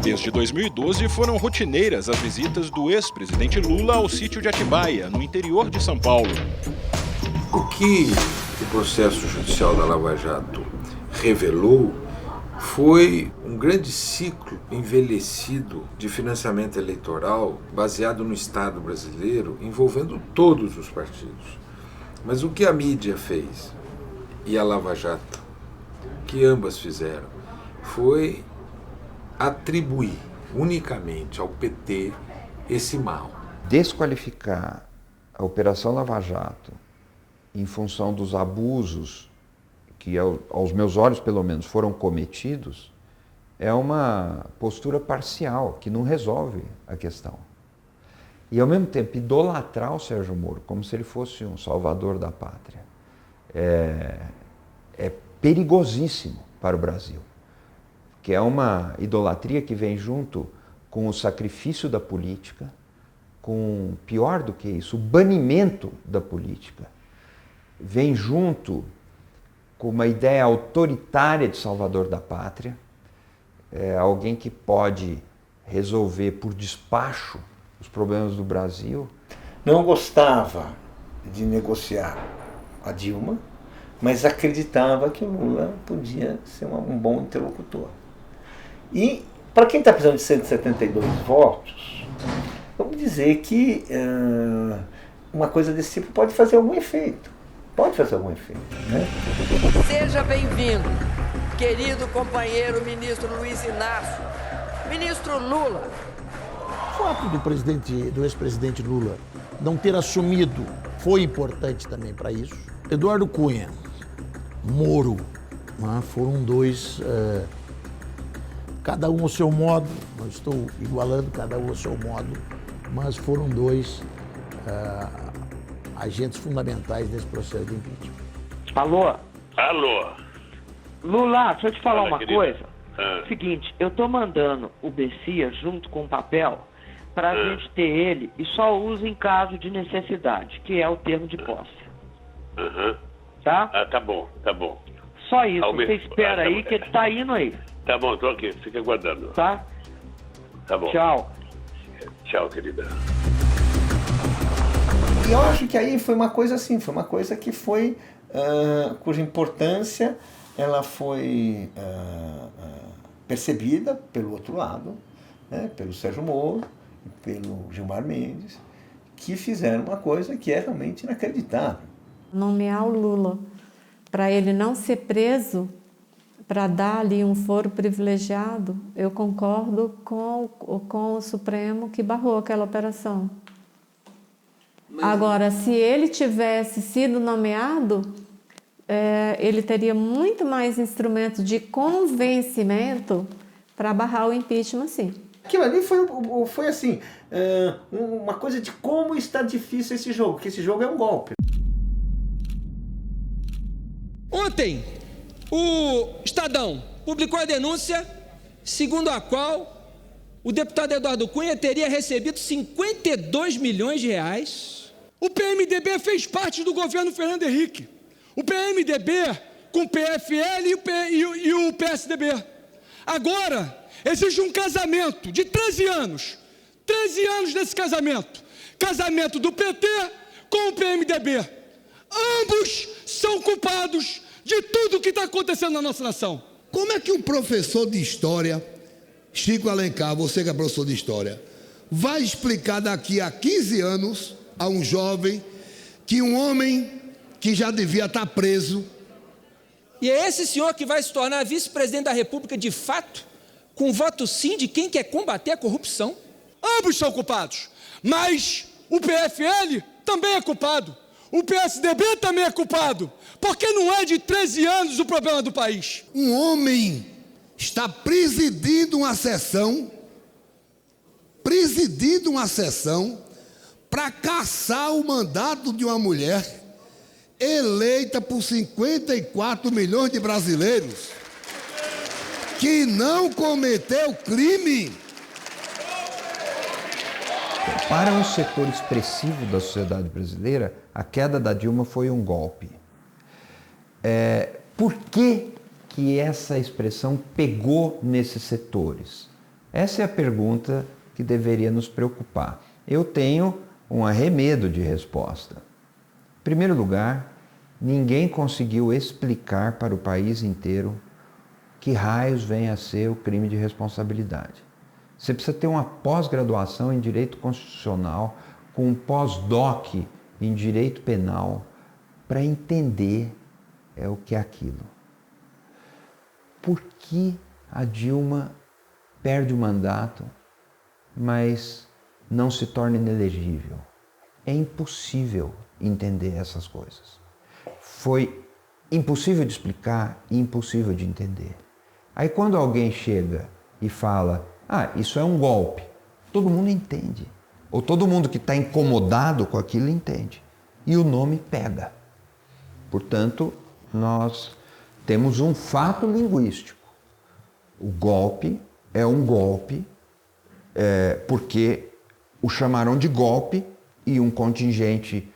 Desde 2012, foram rotineiras as visitas do ex-presidente Lula ao sítio de Atibaia, no interior de São Paulo. O que o processo judicial da Lava Jato revelou foi um grande ciclo envelhecido de financiamento eleitoral baseado no Estado brasileiro, envolvendo todos os partidos. Mas o que a mídia fez e a Lava Jato, que ambas fizeram, foi atribuir unicamente ao PT esse mal. Desqualificar a Operação Lava Jato em função dos abusos que, aos meus olhos pelo menos, foram cometidos, é uma postura parcial, que não resolve a questão. E, ao mesmo tempo, idolatrar o Sérgio Moro como se ele fosse um salvador da pátria é perigosíssimo para o Brasil. Que é uma idolatria que vem junto com o sacrifício da política, com, pior do que isso, o banimento da política. Vem junto com uma ideia autoritária de salvador da pátria, alguém que pode resolver por despacho os problemas do Brasil. Não gostava de negociar a Dilma, mas acreditava que o Lula podia ser um bom interlocutor. E, para quem está precisando de 172 votos, vamos dizer que uma coisa desse tipo pode fazer algum efeito. Pode fazer algum efeito, né? Seja bem-vindo, querido companheiro ministro Luiz Inácio, ministro Lula. fato do ex-presidente Lula não ter assumido foi importante também para isso. Eduardo Cunha, Moro, né, foram dois, cada um ao seu modo, não estou igualando cada um ao seu modo, mas foram dois agentes fundamentais nesse processo de impeachment. Alô? Alô? Lula, deixa eu te falar uma querida. coisa. Seguinte, eu tô mandando o Bessia junto com o papel pra gente ter ele e só usa em caso de necessidade, que é o termo de posse. Tá? Tá bom, tá bom. Só isso, você espera aí que ele tá indo aí. Tá bom, tô aqui, fica aguardando. Tá? Tá bom. Tchau. Tchau, querida. E eu acho que aí foi uma coisa assim, foi uma coisa que foi, cuja importância ela foi percebida pelo outro lado, né, pelo Sérgio Moro e pelo Gilmar Mendes, que fizeram uma coisa que é realmente inacreditável. Nomear o Lula para ele não ser preso, para dar ali um foro privilegiado, eu concordo com o Supremo que barrou aquela operação. Agora, se ele tivesse sido nomeado, ele teria muito mais instrumentos de convencimento para barrar o impeachment, sim. Aquilo ali foi assim, uma coisa de como está difícil esse jogo, porque esse jogo é um golpe. Ontem, o Estadão publicou a denúncia segundo a qual o deputado Eduardo Cunha teria recebido 52 milhões de reais. O PMDB fez parte do governo Fernando Henrique. O PMDB com o PFL e o PSDB. Agora, existe um casamento de 13 anos. 13 anos desse casamento. Casamento do PT com o PMDB. Ambos são culpados de tudo que está acontecendo na nossa nação. Como é que um professor de história, Chico Alencar, você que é professor de história, vai explicar daqui a 15 anos a um jovem que um homem que já devia estar preso... E é esse senhor que vai se tornar vice-presidente da República de fato, com voto sim de quem quer combater a corrupção? Ambos são culpados, mas o PFL também é culpado. O PSDB também é culpado, porque não é de 13 anos o problema do país. Um homem está presidindo uma sessão para caçar o mandato de uma mulher eleita por 54 milhões de brasileiros que não cometeu crime. Para um setor expressivo da sociedade brasileira, a queda da Dilma foi um golpe. Por que essa expressão pegou nesses setores? Essa é a pergunta que deveria nos preocupar. Eu tenho um arremedo de resposta. Em primeiro lugar, ninguém conseguiu explicar para o país inteiro que raios vem a ser o crime de responsabilidade. Você precisa ter uma pós-graduação em Direito Constitucional, com um pós-doc em Direito Penal, para entender o que é aquilo. Por que a Dilma perde o mandato, mas não se torna inelegível? É impossível entender essas coisas. Foi impossível de explicar e impossível de entender. Aí quando alguém chega e fala, isso é um golpe, todo mundo entende. Ou todo mundo que está incomodado com aquilo entende. E o nome pega. Portanto, nós temos um fato linguístico. O golpe é um golpe porque o chamaram de golpe e um contingente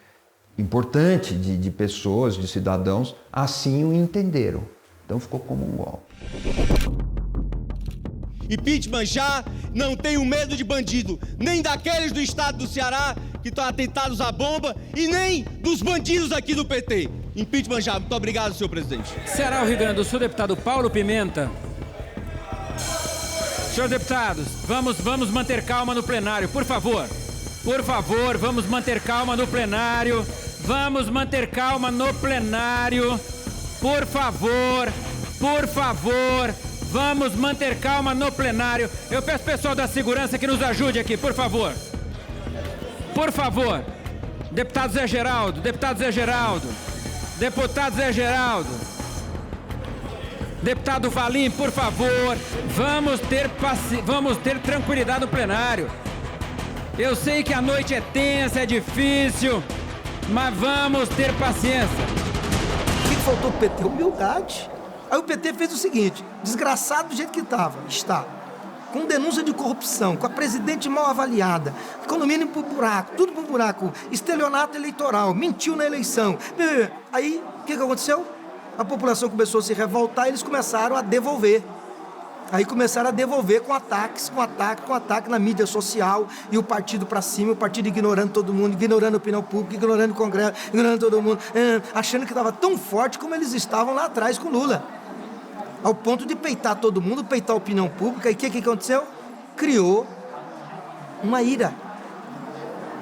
importante de pessoas, de cidadãos, assim o entenderam. Então ficou como um golpe. Impeachment já, não tenho medo de bandido, nem daqueles do estado do Ceará que estão atentados à bomba e nem dos bandidos aqui do PT. Impeachment já. Muito obrigado, senhor presidente. Ceará, o Rio Grande do Sul, deputado Paulo Pimenta. Senhores deputados, vamos manter calma no plenário, por favor. Por favor, vamos manter calma no plenário. Vamos manter calma no plenário. Por favor, Vamos manter calma no plenário. Eu peço pessoal da segurança que nos ajude aqui, por favor. Por favor. Deputado Zé Geraldo, deputado Zé Geraldo. Deputado Zé Geraldo. Deputado Valim, por favor. Vamos ter tranquilidade no plenário. Eu sei que a noite é tensa, é difícil, mas vamos ter paciência. O que faltou pro PT? Humildade. Aí o PT fez o seguinte, desgraçado do jeito que está, com denúncia de corrupção, com a presidente mal avaliada, economia pro buraco, tudo pro buraco, estelionato eleitoral, mentiu na eleição. Aí, o que aconteceu? A população começou a se revoltar e eles começaram a devolver. Aí começaram a devolver com ataque na mídia social e o partido para cima, o partido ignorando todo mundo, ignorando a opinião pública, ignorando o Congresso, ignorando todo mundo, achando que estava tão forte como eles estavam lá atrás com Lula. Ao ponto de peitar todo mundo, peitar a opinião pública. E o que aconteceu? Criou uma ira.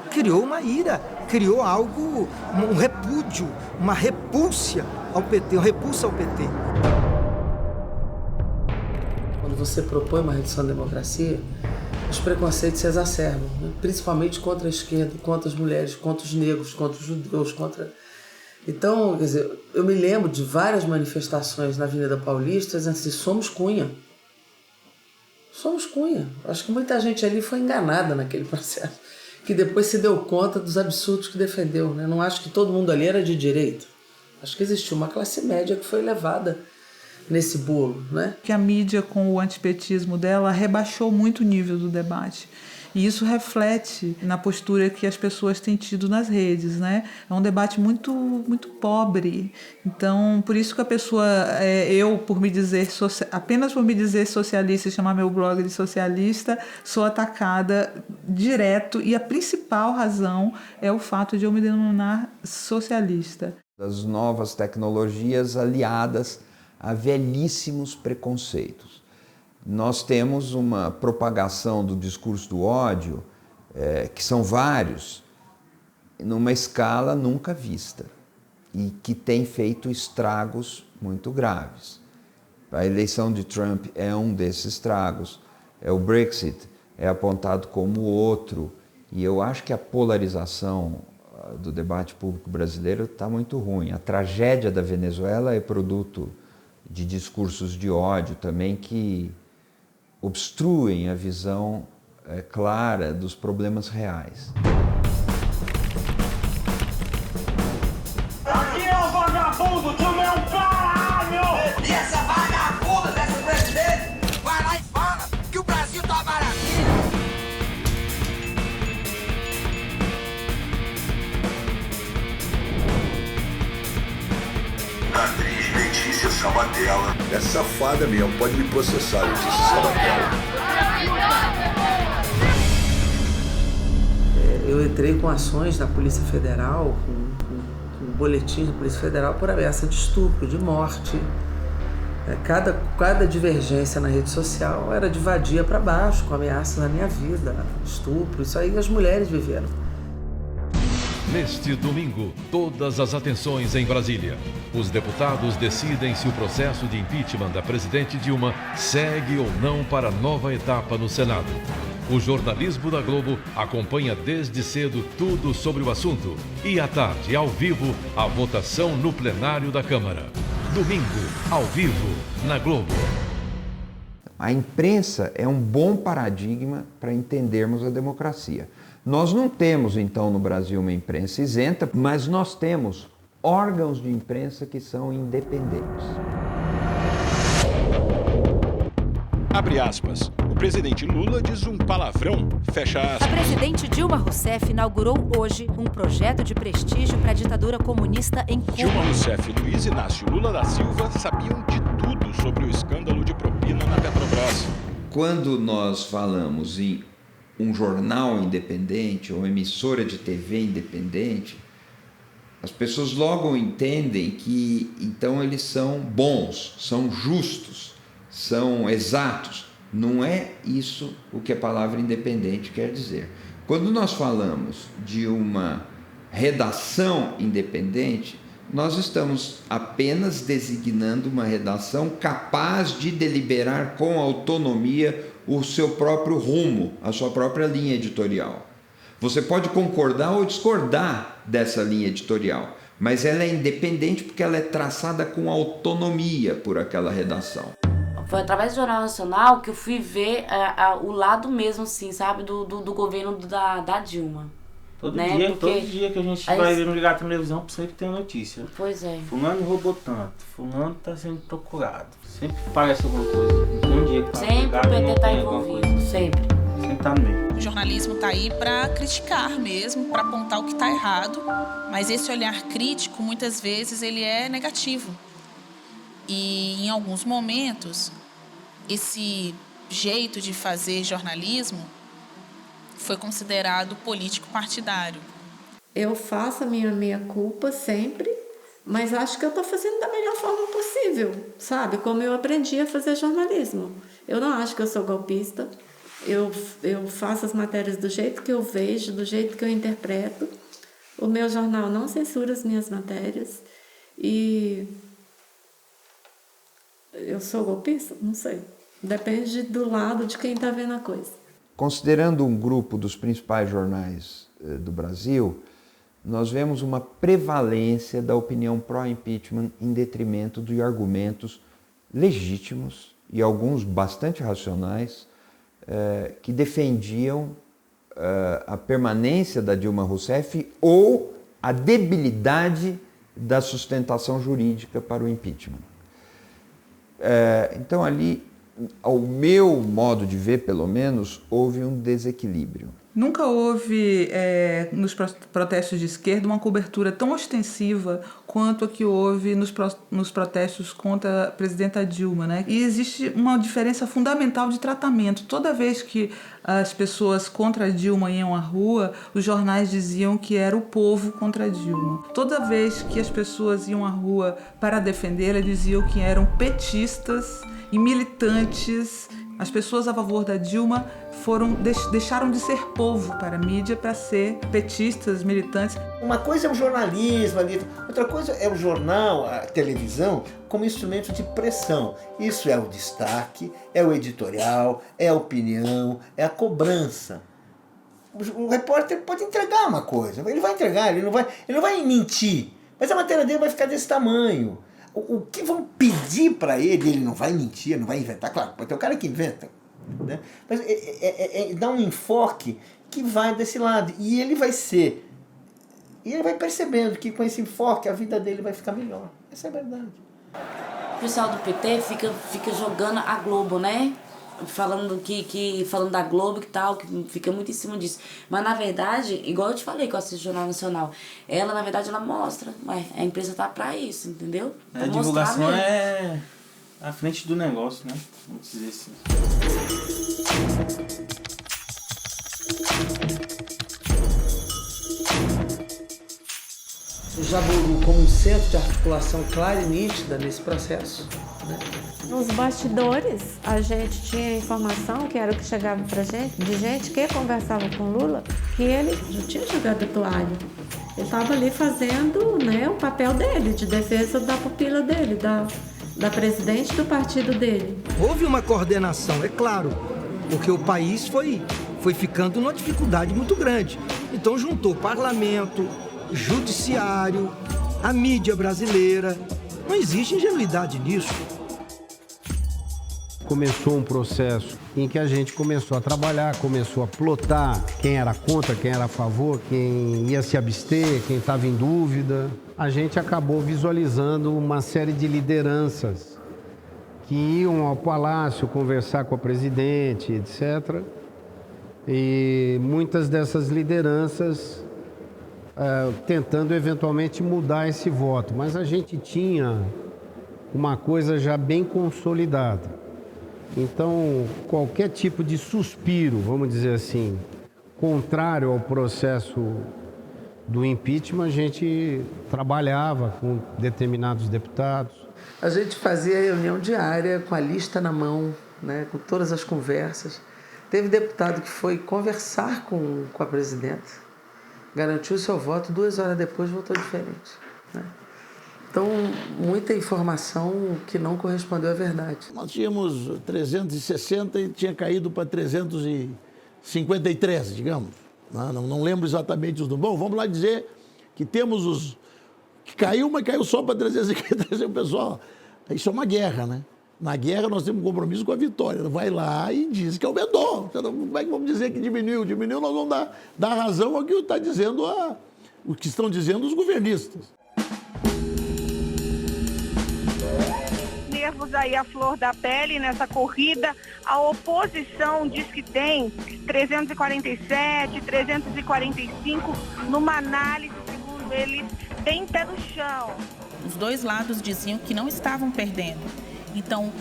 Criou algo, um repúdio, uma repulsa ao PT, Quando você propõe uma redução da democracia, os preconceitos se exacerbam, né? Principalmente contra a esquerda, contra as mulheres, contra os negros, contra os judeus, Então, quer dizer, eu me lembro de várias manifestações na Avenida Paulista dizendo assim, somos Cunha. Somos Cunha. Acho que muita gente ali foi enganada naquele processo, que depois se deu conta dos absurdos que defendeu, né? Não acho que todo mundo ali era de direita. Acho que existiu uma classe média que foi levada nesse bolo, né? Que a mídia, com o antipetismo dela, rebaixou muito o nível do debate. E isso reflete na postura que as pessoas têm tido nas redes, né? É um debate muito, muito pobre. Então, por isso que a pessoa, apenas por me dizer socialista e chamar meu blog de socialista, sou atacada direto. E a principal razão é o fato de eu me denominar socialista. Das novas tecnologias aliadas a velhíssimos preconceitos. Nós temos uma propagação do discurso do ódio, que são vários, numa escala nunca vista e que tem feito estragos muito graves. A eleição de Trump é um desses estragos, o Brexit é apontado como outro, e eu acho que a polarização do debate público brasileiro está muito ruim. A tragédia da Venezuela é produto de discursos de ódio também que obstruem a visão clara dos problemas reais. Aqui é o vagabundo do meu caralho! E essa vagabunda dessa presidente vai lá e fala que o Brasil tá maravilha! Atriz Letícia Sabatella. É safada mesmo, pode me processar, Letícia Sabatella. Eu entrei com ações na Polícia Federal, com boletins da Polícia Federal por ameaça de estupro, de morte. Cada divergência na rede social era de vadia para baixo, com ameaças na minha vida, estupro, isso aí as mulheres viveram. Neste domingo, todas as atenções em Brasília. Os deputados decidem se o processo de impeachment da presidente Dilma segue ou não para nova etapa no Senado. O jornalismo da Globo acompanha desde cedo tudo sobre o assunto. E à tarde, ao vivo, a votação no plenário da Câmara. Domingo, ao vivo, na Globo. A imprensa é um bom paradigma para entendermos a democracia. Nós não temos, então, no Brasil uma imprensa isenta, mas nós temos órgãos de imprensa que são independentes. Abre aspas. O presidente Lula diz um palavrão, fecha aspas. A presidente Dilma Rousseff inaugurou hoje um projeto de prestígio para a ditadura comunista em Cuba. Dilma Rousseff e Luiz Inácio Lula da Silva sabiam de tudo sobre o escândalo de propina na Petrobras. Quando nós falamos em um jornal independente ou emissora de TV independente, as pessoas logo entendem que então eles são bons, são justos, são exatos. Não é isso o que a palavra independente quer dizer. Quando nós falamos de uma redação independente, Nós estamos apenas designando uma redação capaz de deliberar com autonomia o seu próprio rumo, a sua própria linha editorial. Você pode concordar ou discordar dessa linha editorial, mas ela é independente porque ela é traçada com autonomia por aquela redação. Foi através do Jornal Nacional que eu fui ver o lado mesmo, assim, sabe, do governo da Dilma. Todo, né? todo dia que a gente vai ver no ligar a televisão, sempre tem notícia. Pois é. Fulano roubou tanto, fulano tá sendo procurado. Sempre parece alguma coisa. Tem um dia que tá sempre ligado, o PT tá envolvido, sempre. Sempre tá no meio. O jornalismo tá aí para criticar mesmo, para apontar o que tá errado, mas esse olhar crítico, muitas vezes, ele é negativo. E em alguns momentos, esse jeito de fazer jornalismo foi considerado político partidário. Eu faço a minha meia-culpa sempre, mas acho que eu estou fazendo da melhor forma possível, sabe? Como eu aprendi a fazer jornalismo. Eu não acho que eu sou golpista, eu faço as matérias do jeito que eu vejo, do jeito que eu interpreto. O meu jornal não censura as minhas matérias e eu sou golpista? Não sei. Depende do lado de quem está vendo a coisa. Considerando um grupo dos principais jornais do Brasil, nós vemos uma prevalência da opinião pró-impeachment em detrimento de argumentos legítimos e alguns bastante racionais que defendiam a permanência da Dilma Rousseff ou a debilidade da sustentação jurídica para o impeachment. Então ali, ao meu modo de ver, pelo menos, houve um desequilíbrio. Nunca houve, nos protestos de esquerda, uma cobertura tão ostensiva quanto a que houve nos protestos contra a presidenta Dilma, né? E existe uma diferença fundamental de tratamento. Toda vez que as pessoas contra a Dilma iam à rua, os jornais diziam que era o povo contra a Dilma. Toda vez que as pessoas iam à rua para defendê-la, diziam que eram petistas e militantes. As pessoas a favor da Dilma deixaram de ser povo para a mídia para ser petistas, militantes. Uma coisa é o jornalismo, outra coisa é o jornal, a televisão, como instrumento de pressão. Isso é o destaque, é o editorial, é a opinião, é a cobrança. O repórter pode entregar uma coisa, ele vai entregar, ele não vai mentir, mas a matéria dele vai ficar desse tamanho. O que vão pedir para ele não vai mentir, não vai inventar, claro, pode ter o cara que inventa, né? Mas dá um enfoque que vai desse lado, e ele vai percebendo que com esse enfoque a vida dele vai ficar melhor. Essa é a verdade. O pessoal do PT fica jogando a Globo, né? Falando falando da Globo e tal, que fica muito em cima disso. Mas, na verdade, igual eu te falei que eu assisto o Jornal Nacional, ela, na verdade, ela mostra. A empresa tá pra isso, entendeu? A divulgação é à frente do negócio, né? Vamos dizer assim. O Jaburu como um centro de articulação clara e nítida nesse processo, né? Nos bastidores, a gente tinha informação, que era o que chegava pra gente, de gente que conversava com Lula, que ele já tinha jogado a toalha. Ele estava ali fazendo, né, o papel dele, de defesa da pupila dele, da presidente do partido dele. Houve uma coordenação, é claro, porque o país foi ficando numa dificuldade muito grande. Então juntou parlamento, judiciário, a mídia brasileira. Não existe ingenuidade nisso. Começou um processo em que a gente começou a trabalhar, começou a plotar quem era contra, quem era a favor, quem ia se abster, quem estava em dúvida. A gente acabou visualizando uma série de lideranças que iam ao palácio conversar com a presidente, etc. E muitas dessas lideranças tentando eventualmente mudar esse voto. Mas a gente tinha uma coisa já bem consolidada. Então, qualquer tipo de suspiro, vamos dizer assim, contrário ao processo do impeachment, a gente trabalhava com determinados deputados. A gente fazia reunião diária com a lista na mão, né, com todas as conversas. Teve deputado que foi conversar com a presidenta, garantiu o seu voto, 2 horas depois votou diferente, né? Então, muita informação que não correspondeu à verdade. Nós tínhamos 360 e tinha caído para 353, digamos. Não lembro exatamente os números. Bom, vamos lá dizer que temos os... que caiu, mas caiu só para 353. O pessoal, isso é uma guerra, né? Na guerra nós temos um compromisso com a vitória. Vai lá e diz que aumentou. Como é que vamos dizer que diminuiu? Diminuiu, nós vamos dar razão ao que está dizendo o que estão dizendo os governistas. Nervos aí à flor da pele nessa corrida. A oposição diz que tem 347, 345 numa análise, segundo eles, bem pé no chão. Os dois lados diziam que não estavam perdendo. Então,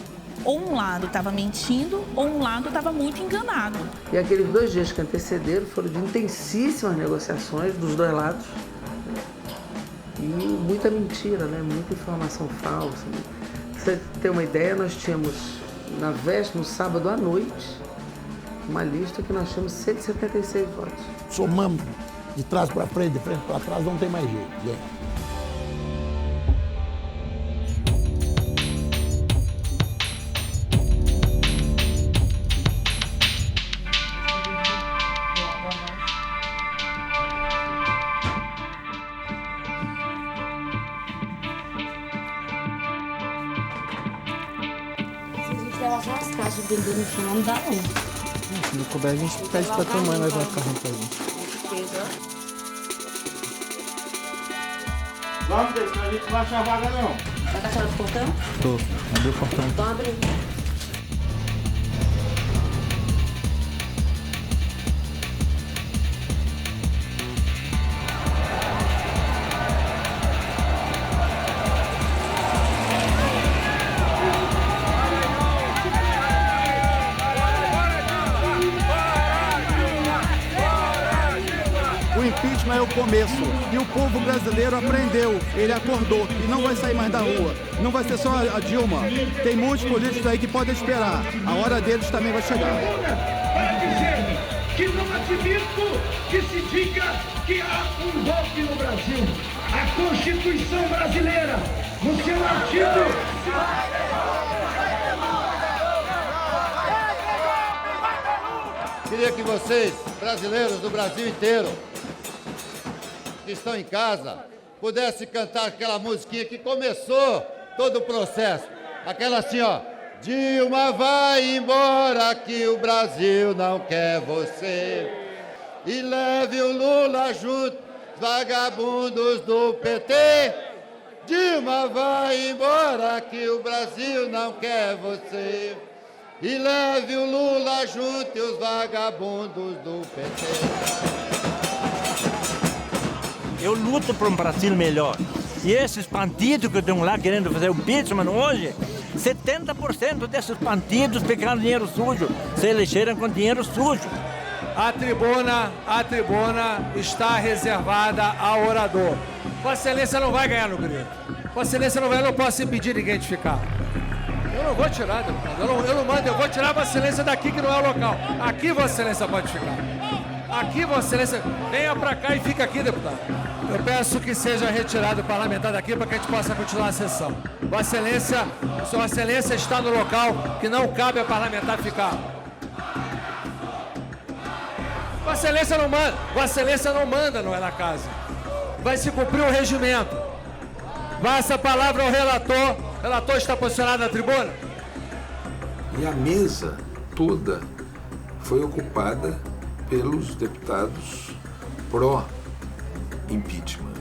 ou um lado estava mentindo, ou um lado estava muito enganado. E aqueles 2 dias que antecederam foram de intensíssimas negociações dos dois lados. E muita mentira, né? Muita informação falsa. Pra você ter uma ideia, nós tínhamos, no sábado à noite, uma lista que nós tínhamos 176 votos. Somamos de trás para frente, de frente para trás, não tem mais jeito, gente. As caixas vendendo no final não dá não. Se não couber, a gente pede pra tua mãe levar o carro pra gente. Vamos, deixa, a gente não vai achar vaga não. Tá com a chave do portão? Tô, abriu o portão. Então abre. O impeachment é o começo e o povo brasileiro aprendeu, ele acordou e não vai sair mais da rua. Não vai ser só a Dilma, tem muitos políticos aí que podem esperar. A hora deles também vai chegar. Vai dizer que não admito que se diga que há um golpe no Brasil. A Constituição brasileira, no seu artigo... Queria que vocês, brasileiros do Brasil inteiro, que estão em casa, pudessem cantar aquela musiquinha que começou todo o processo. Aquela assim, ó. Dilma, vai embora que o Brasil não quer você. E leve o Lula junto, vagabundos do PT. Dilma, vai embora que o Brasil não quer você. E leve o Lula junto e os vagabundos do PT. Eu luto por um Brasil melhor. E esses bandidos que estão lá querendo fazer o impeachment hoje, 70% desses bandidos pegaram dinheiro sujo, se elegeram com dinheiro sujo. A tribuna está reservada ao orador. Vossa Excelência não vai ganhar no grito. Vossa Excelência não vai, eu não posso impedir ninguém de ficar. Eu não vou tirar, deputado. Eu não mando, eu vou tirar Vossa Excelência daqui que não é o local. Aqui Vossa Excelência pode ficar. Aqui Vossa Excelência, venha pra cá e fica aqui, deputado. Eu peço que seja retirado o parlamentar daqui para que a gente possa continuar a sessão. Vossa Excelência está no local que não cabe a parlamentar ficar. Vossa Excelência não manda. Vossa Excelência não manda, não é na casa. Vai se cumprir o regimento. Passa a palavra ao relator. O relator está posicionado na tribuna. E a mesa toda foi ocupada pelos deputados pró-impeachment.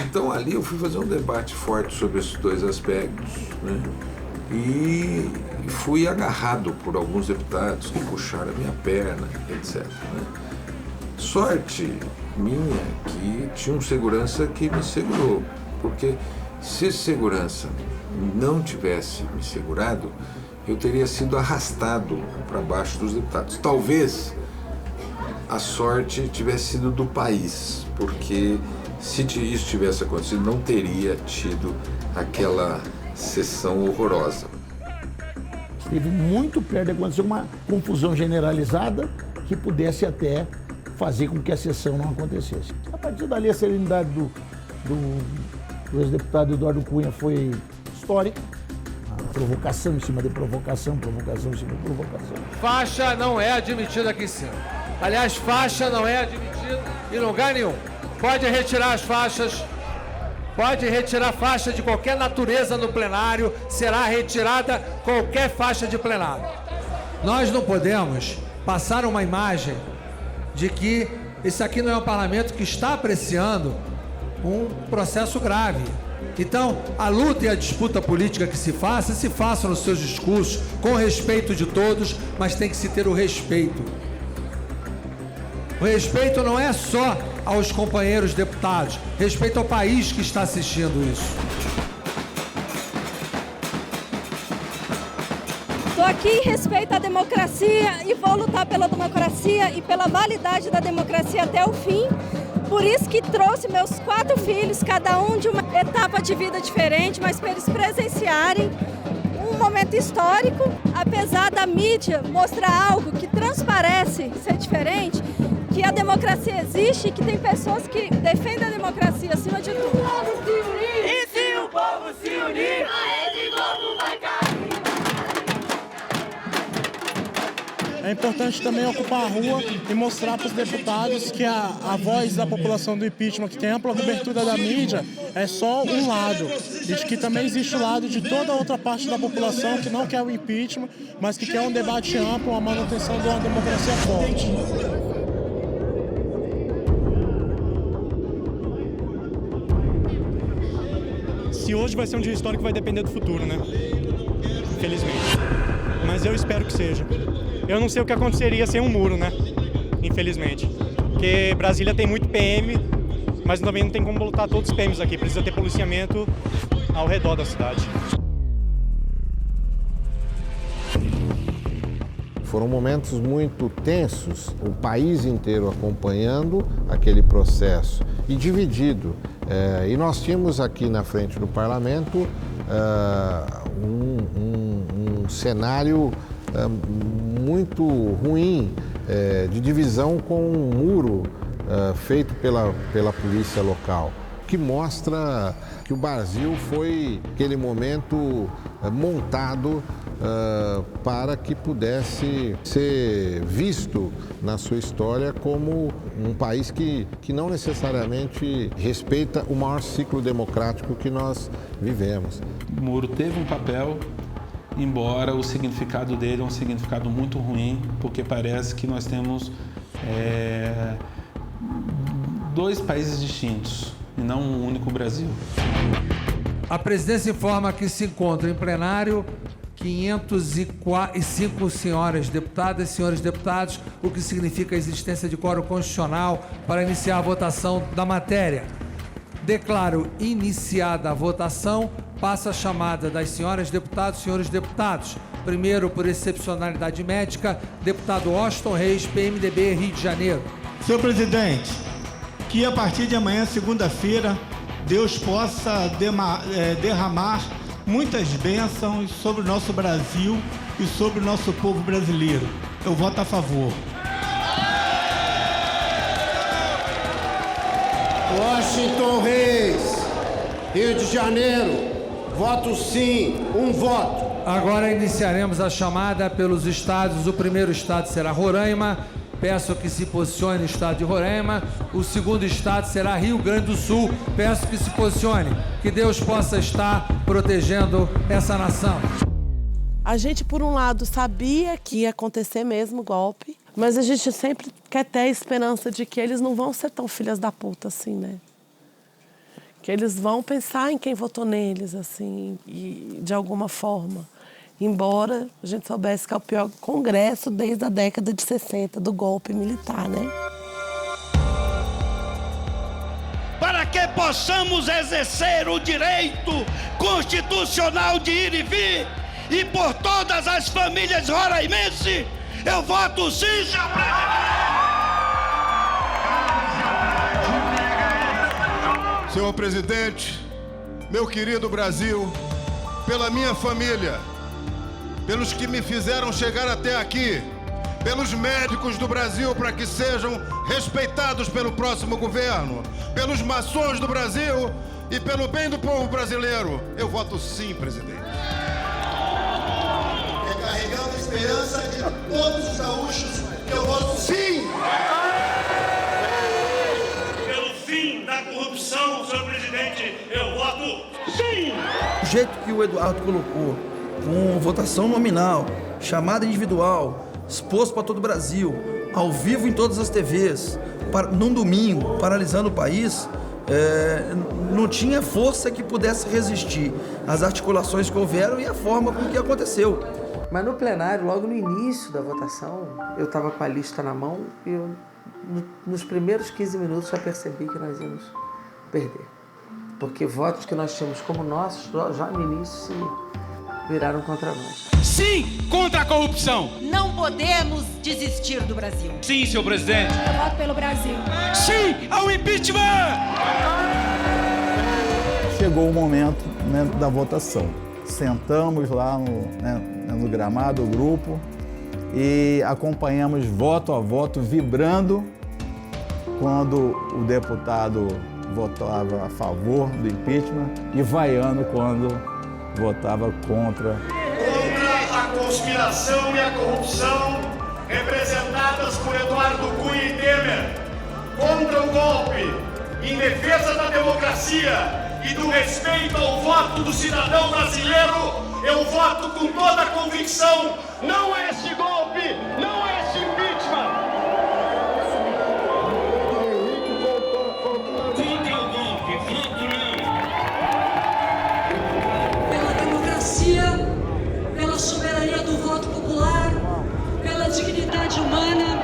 Então ali eu fui fazer um debate forte sobre esses dois aspectos, né? E fui agarrado por alguns deputados que puxaram a minha perna, etc. Né? Sorte minha que tinha um segurança que me segurou, porque se esse segurança não tivesse me segurado, eu teria sido arrastado para baixo dos deputados. Talvez a sorte tivesse sido do país, porque se isso tivesse acontecido, não teria tido aquela sessão horrorosa. Esteve muito perto de acontecer uma confusão generalizada que pudesse até fazer com que a sessão não acontecesse. A partir dali, a serenidade O ex-deputado Eduardo Cunha foi histórica. Provocação em cima de provocação, provocação em cima de provocação. Faixa não é admitida aqui em cima. Aliás, faixa não é admitida em lugar nenhum. Pode retirar as faixas, pode retirar faixa de qualquer natureza no plenário, será retirada qualquer faixa de plenário. Nós não podemos passar uma imagem de que esse aqui não é um parlamento que está apreciando um processo grave. Então, a luta e a disputa política que se faça nos seus discursos, com respeito de todos, mas tem que se ter o respeito. O respeito não é só aos companheiros deputados, respeito ao país que está assistindo isso. Estou aqui em respeito à democracia e vou lutar pela democracia e pela validade da democracia até o fim. Por isso que trouxe meus 4 filhos, cada um de uma etapa de vida diferente, mas para eles presenciarem um momento histórico, apesar da mídia mostrar algo que transparece ser diferente, que a democracia existe e que tem pessoas que defendem a democracia acima de tudo. E se o povo se unir, a Rede Globo vai cair. É importante também ocupar a rua e mostrar para os deputados que a voz da população do impeachment, que tem ampla cobertura da mídia, é só um lado. E de que também existe o lado de toda a outra parte da população que não quer o impeachment, mas que quer um debate amplo, uma manutenção de uma democracia forte. Se hoje vai ser um dia histórico, vai depender do futuro, né? Infelizmente. Mas eu espero que seja. Eu não sei o que aconteceria sem um muro, né? Infelizmente. Porque Brasília tem muito PM, mas também não tem como botar todos os PMs aqui. Precisa ter policiamento ao redor da cidade. Foram momentos muito tensos, o país inteiro acompanhando aquele processo e dividido. E nós tínhamos aqui na frente do parlamento um cenário muito ruim de divisão com um muro feito pela polícia local, que mostra que o Brasil foi, naquele momento, montado para que pudesse ser visto na sua história como um país que não necessariamente respeita o maior ciclo democrático que nós vivemos. O muro teve um papel, embora o significado dele é um significado muito ruim, porque parece que nós temos 2 países distintos e não um único Brasil. A presidência informa que se encontra em plenário 505 senhoras deputadas e senhores deputados, o que significa a existência de quórum constitucional para iniciar a votação da matéria. Declaro iniciada a votação. Passa a chamada das senhoras deputadas e senhores deputados. Primeiro, por excepcionalidade médica, deputado Washington Reis, PMDB, Rio de Janeiro. Senhor presidente, que a partir de amanhã, segunda-feira, Deus possa derramar muitas bênçãos sobre o nosso Brasil e sobre o nosso povo brasileiro. Eu voto a favor. Washington Reis, Rio de Janeiro, voto sim, um voto. Agora iniciaremos a chamada pelos estados. O primeiro estado será Roraima. Peço que se posicione o estado de Roraima. O segundo estado será Rio Grande do Sul. Peço que se posicione. Que Deus possa estar protegendo essa nação. A gente, por um lado, sabia que ia acontecer mesmo o golpe, mas a gente sempre quer ter a esperança de que eles não vão ser tão filhas da puta assim, né? Que eles vão pensar em quem votou neles, assim, e de alguma forma. Embora a gente soubesse que é o pior congresso desde a década de 60, do golpe militar, né? Para que possamos exercer o direito constitucional de ir e vir, e por todas as famílias roraimenses, eu voto sim, senhor presidente. Senhor presidente, meu querido Brasil, pela minha família, pelos que me fizeram chegar até aqui, pelos médicos do Brasil para que sejam respeitados pelo próximo governo, pelos maçons do Brasil e pelo bem do povo brasileiro, eu voto sim, presidente. Carregando a esperança de todos os gaúchos, eu voto sim! Pelo fim da corrupção, senhor presidente, eu voto sim! O jeito que o Eduardo colocou, com votação nominal, chamada individual, exposto para todo o Brasil, ao vivo em todas as TVs, num domingo, paralisando o país, não tinha força que pudesse resistir às articulações que houveram e a forma com que aconteceu. Mas no plenário, logo no início da votação, eu estava com a lista na mão e nos primeiros 15 minutos já percebi que nós íamos perder. Porque votos que nós tínhamos como nossos, já no início, se viraram contra nós. Sim, contra a corrupção! Não podemos desistir do Brasil. Sim, senhor presidente! Eu voto pelo Brasil. Sim ao impeachment! Chegou o momento, né, da votação. Sentamos lá no gramado, o grupo, e acompanhamos voto a voto, vibrando quando o deputado votava a favor do impeachment e vaiando quando votava contra. Contra a conspiração e a corrupção representadas por Eduardo Cunha e Temer. Contra o golpe, em defesa da democracia e do respeito ao voto do cidadão brasileiro, eu voto com toda a convicção, não é este golpe, não é este impeachment. Contra o golpe, Pela democracia, pela soberania do voto popular, pela dignidade humana,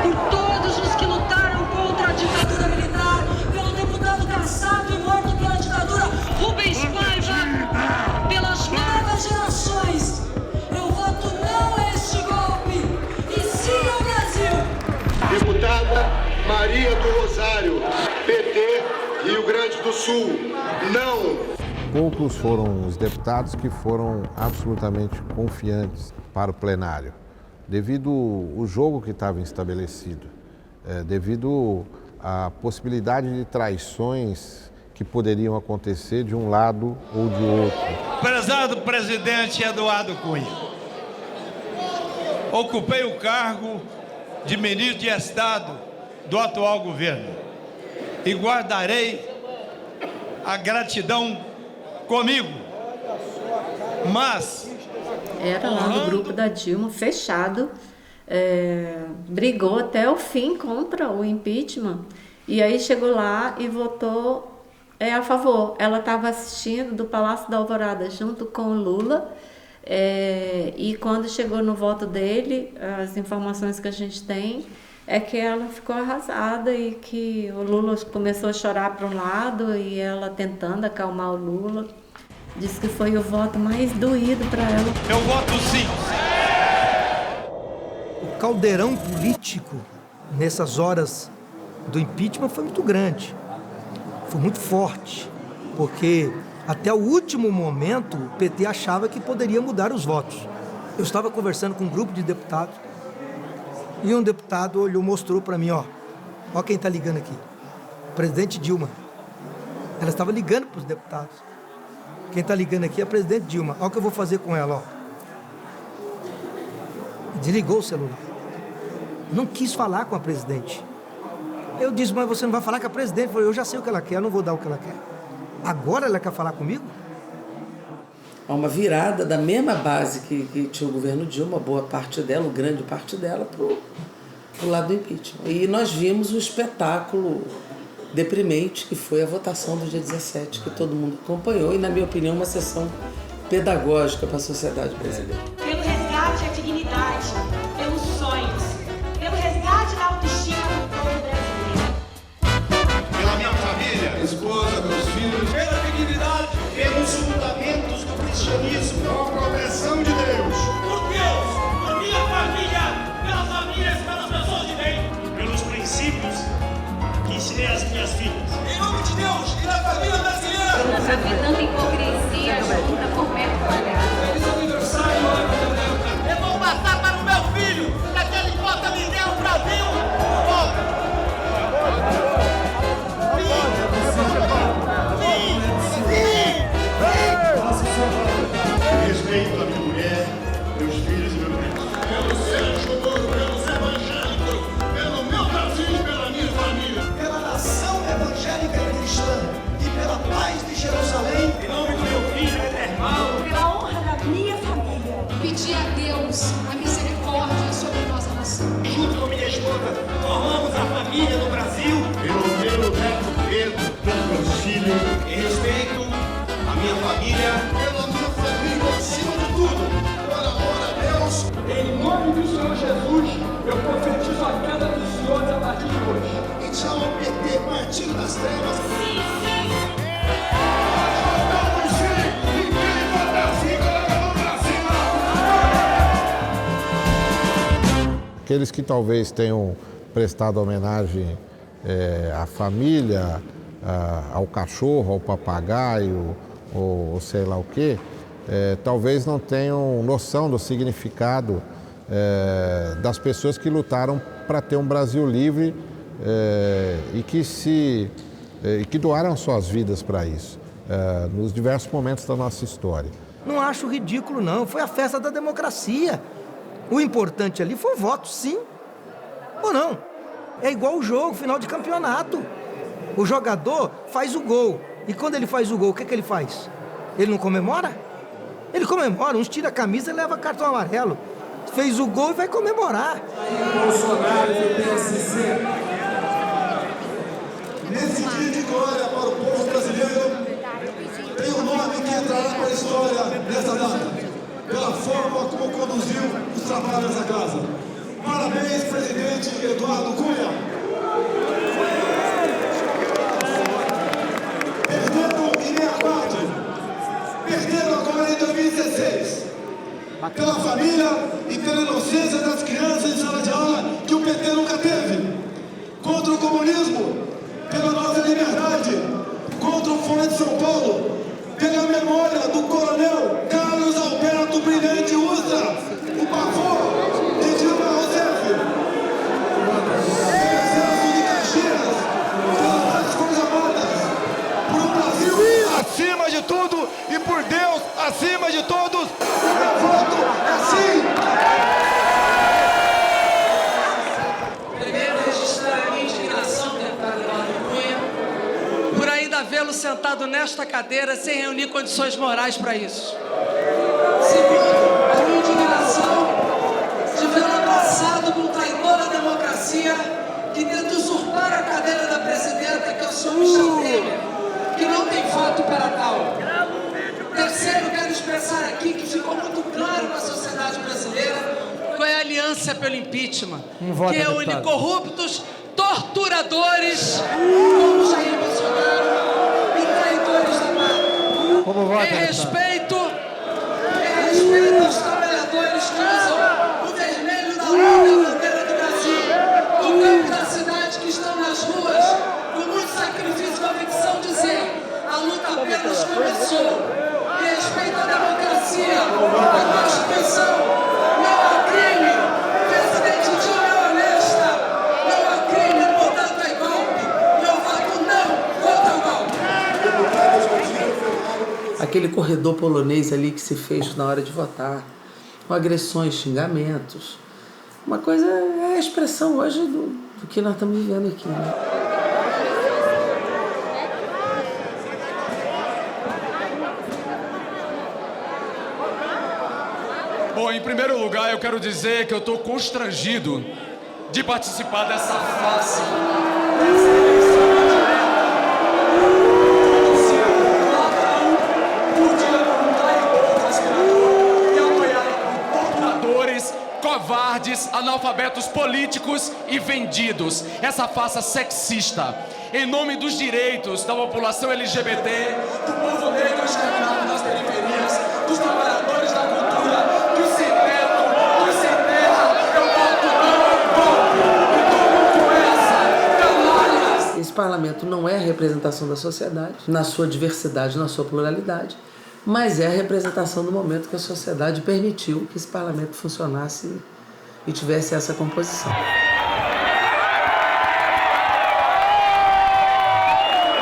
por todos os que lutaram contra a ditadura militar, pelo deputado caçado e morto pela ditadura Rubens Paiva, pelas novas gerações, eu voto não a este golpe e sim ao Brasil. Deputada Maria do Rosário, PT, Rio Grande do Sul, não! Poucos foram os deputados que foram absolutamente confiantes para o plenário, devido ao jogo que estava estabelecido, devido à possibilidade de traições que poderiam acontecer de um lado ou de outro. Prezado presidente Eduardo Cunha, ocupei o cargo de ministro de Estado do atual governo e guardarei a gratidão comigo, mas... Era lá do grupo da Dilma, fechado, brigou até o fim contra o impeachment e aí chegou lá e votou a favor. Ela estava assistindo do Palácio da Alvorada junto com o Lula e quando chegou no voto dele, as informações que a gente tem é que ela ficou arrasada e que o Lula começou a chorar para um lado e ela tentando acalmar o Lula. Disse que foi o voto mais doído para ela. Eu voto sim! O caldeirão político nessas horas do impeachment foi muito grande, foi muito forte, porque até o último momento o PT achava que poderia mudar os votos. Eu estava conversando com um grupo de deputados e um deputado olhou, mostrou para mim, ó quem está ligando aqui, o presidente Dilma. Ela estava ligando para os deputados. Quem está ligando aqui é a presidente Dilma. Olha o que eu vou fazer com ela, ó. Desligou o celular. Não quis falar com a presidente. Eu disse, mas você não vai falar com a presidente? Eu falei, eu já sei o que ela quer, eu não vou dar o que ela quer. Agora ela quer falar comigo? Há uma virada da mesma base que tinha o governo Dilma, boa parte dela, grande parte dela, para o lado do impeachment. E nós vimos o espetáculo deprimente que foi a votação do dia 17, que todo mundo acompanhou e, na minha opinião, uma sessão pedagógica para a sociedade brasileira. Pelo resgate à dignidade, pelos sonhos, pelo resgate da autoestima do povo brasileiro. Pela minha família, esposa, meus filhos, pela dignidade, pelos fundamentos do cristianismo, com a proteção de Deus. Por Deus, por minha família, pelas famílias, pelas pessoas de bem, pelos princípios que ensinei às minhas filhas. Em nome de Deus e da família brasileira. Eu nunca vi tanta hipocrisia junta por metro quadrado. Feliz aniversário, eu vou passar para o meu filho, daquele que possa viver o Brasil. Sim. pedir a Deus a misericórdia sobre a nossa nação. Junto com minha esposa, formamos a família no Brasil. Pelo meu neto Pedro, pelos meus filhos. Em respeito à minha família. Pela minha família, acima de tudo. Para amor a Deus. Em nome do Senhor Jesus, eu profetizo a cada dos senhores a partir de hoje. E tchau, PT, Partido das Trevas. Aqueles que talvez tenham prestado homenagem à família, ao cachorro, ao papagaio, ou sei lá o quê, talvez não tenham noção do significado das pessoas que lutaram para ter um Brasil livre e que doaram suas vidas para isso, nos diversos momentos da nossa história. Não acho ridículo, não. Foi a festa da democracia. O importante ali foi o voto, sim. Ou não? É igual o jogo, final de campeonato. O jogador faz o gol. E quando ele faz o gol, o que ele faz? Ele não comemora? Ele comemora. Uns tira a camisa e leva cartão amarelo. Fez o gol e vai comemorar. Bolsonaro e o PSC. Nesse dia de glória para o povo brasileiro, tem um nome que entrará para a história dessa data, pela forma como conduziu os trabalhos da casa. Parabéns, presidente Eduardo Cunha. Perderam em 64, perderam agora em 2016. Pela família e pela inocência das crianças em sala de aula que o PT nunca teve. Contra o comunismo, pela nossa liberdade. Contra o Fórum de São Paulo, pela memória do coronel Carlos Alberto Brilhante Ustra, o pavor de Dilma Rousseff, exército de Caxias, pelas Forças Armadas, por um Brasil acima de tudo e por Deus acima de todos. Eu voto assim. Primeiro, registrar a minha indignação, deputado Eduardo Cunha, por ainda vê-lo sentado nesta cadeira sem reunir condições morais para isso. Segundo, a minha indignação de vê-lo abraçado por um traidor da democracia que tenta usurpar a cadeira da presidenta, que é o senhor Michel Temer, que não tem fato para tal. Terceiro, quero expressar aqui que ficou muito claro para a sociedade brasileira qual é a aliança pelo impeachment, que reúne corruptos, torturadores, como Jair Bolsonaro, e traidores da pátria. Em respeito aos trabalhadores que usam o vermelho da bandeira do Brasil, no campo da cidade, que estão nas ruas, com muito sacrifício, com a convicção de dizer: a luta apenas começou. Em respeito à democracia, à Constituição, não há crime. Presidente Dilma é honesta, não há crime, portanto é golpe. Eu voto não contra o golpe. Aquele corredor polonês ali que se fez na hora de votar, com agressões, xingamentos. Uma coisa é a expressão hoje do que nós estamos vivendo aqui, né? Bom, em primeiro lugar, eu quero dizer que eu estou constrangido de participar dessa farsa. Torturadores, covardes, analfabetos políticos e vendidos. Essa farsa sexista. Em nome dos direitos da população LGBT, do povo negro exterminado nas periferias, dos trabalhadores da cultura, dos sem teto, dos sem terra, eu voto não ao golpe. E como com essa, canalhas. Esse parlamento não é a representação da sociedade, na sua diversidade, na sua pluralidade, mas é a representação do momento que a sociedade permitiu que esse parlamento funcionasse e tivesse essa composição.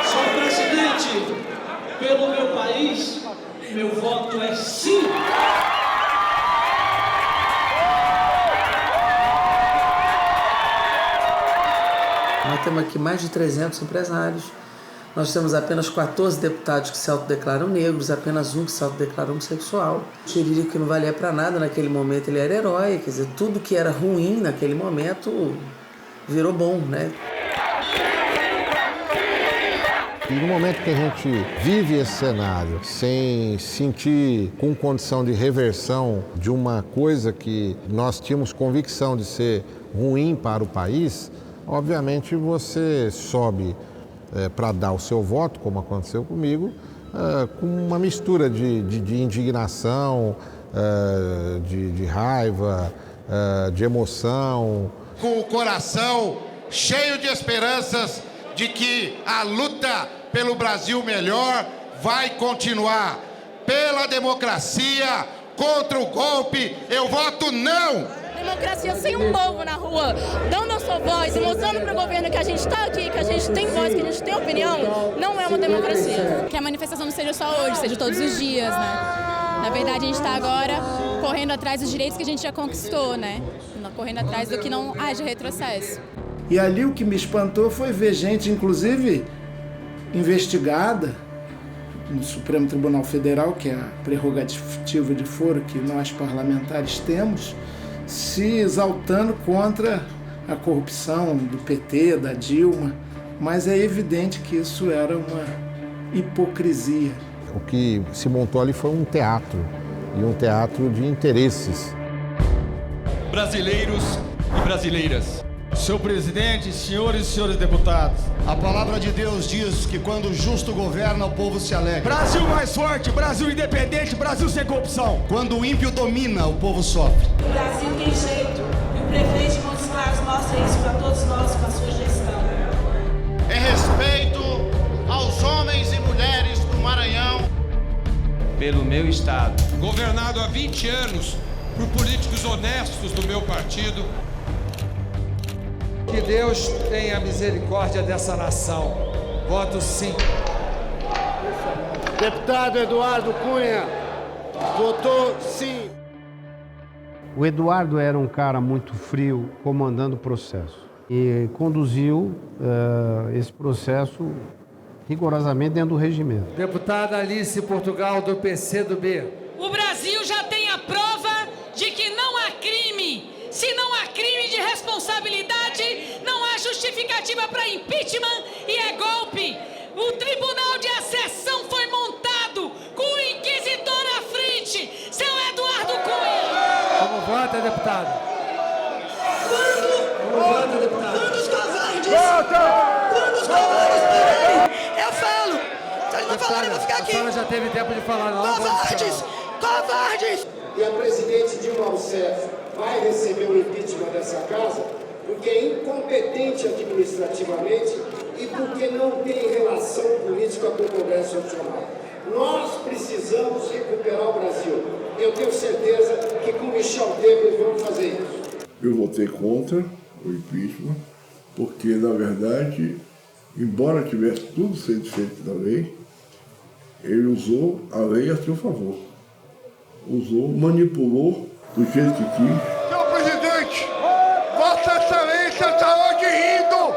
Senhor presidente, pelo meu país, meu voto é sim. Nós temos aqui mais de 300 empresários, Nós temos apenas 14 deputados que se autodeclaram negros, apenas um que se autodeclarou homossexual. O Tiririca não valia para nada naquele momento, ele era herói, quer dizer, tudo que era ruim naquele momento virou bom, né? E no momento que a gente vive esse cenário sem sentir com condição de reversão de uma coisa que nós tínhamos convicção de ser ruim para o país, obviamente você sobe para dar o seu voto, como aconteceu comigo, com uma mistura de indignação, de raiva, de emoção. Com o coração cheio de esperanças de que a luta pelo Brasil melhor vai continuar. Pela democracia, contra o golpe, eu voto não! Democracia sem um povo na rua, dando a sua voz e mostrando para o governo que a gente está aqui, que a gente tem voz, que a gente tem opinião, não é uma democracia. Que a manifestação não seja só hoje, seja todos os dias, né? Na verdade, a gente está agora correndo atrás dos direitos que a gente já conquistou, né? Correndo atrás do que não haja retrocesso. E ali o que me espantou foi ver gente, inclusive, investigada no Supremo Tribunal Federal, que é a prerrogativa de foro que nós parlamentares temos, se exaltando contra a corrupção do PT, da Dilma, mas é evidente que isso era uma hipocrisia. O que se montou ali foi um teatro, e um teatro de interesses. Brasileiros e brasileiras. Senhor presidente, senhores e senhores deputados. A palavra de Deus diz que quando o justo governa, o povo se alegra. Brasil mais forte, Brasil independente, Brasil sem corrupção. Quando o ímpio domina, o povo sofre. O Brasil tem jeito e o prefeito de Montes Claros mostra isso para todos nós com a sua gestão. É respeito aos homens e mulheres do Maranhão. Pelo meu estado. Governado há 20 anos por políticos honestos do meu partido. Que Deus tenha misericórdia dessa nação. Voto sim. Deputado Eduardo Cunha, votou sim. O Eduardo era um cara muito frio, comandando o processo. E conduziu esse processo rigorosamente dentro do regimento. Deputada Alice Portugal, do PCdoB. O Brasil já tem a prova de que não há crime. Se não há crime de responsabilidade, não há justificativa para impeachment e é golpe. O Tribunal de Acessão foi montado com o inquisitor à frente, seu Eduardo Cunha. Como vota, deputado? Como vota, deputado? Quantos covardes? Quantos covardes? Peraí, eu falo. Se ele não falar, eu vou ficar aqui. A senhora já teve tempo de falar, não? Covardes! Covardes! E a presidente Dilma Rousseff vai receber o impeachment dessa casa porque é incompetente administrativamente e porque não tem relação política com o Congresso Nacional. Nós precisamos recuperar o Brasil. Eu tenho certeza que com Michel Temer vamos fazer isso. Eu votei contra o impeachment porque, na verdade, embora tivesse tudo sendo feito da lei, ele usou a lei a seu favor. Usou, manipulou do jeito que quis. Senhor presidente, Vossa Excelência está hoje rindo,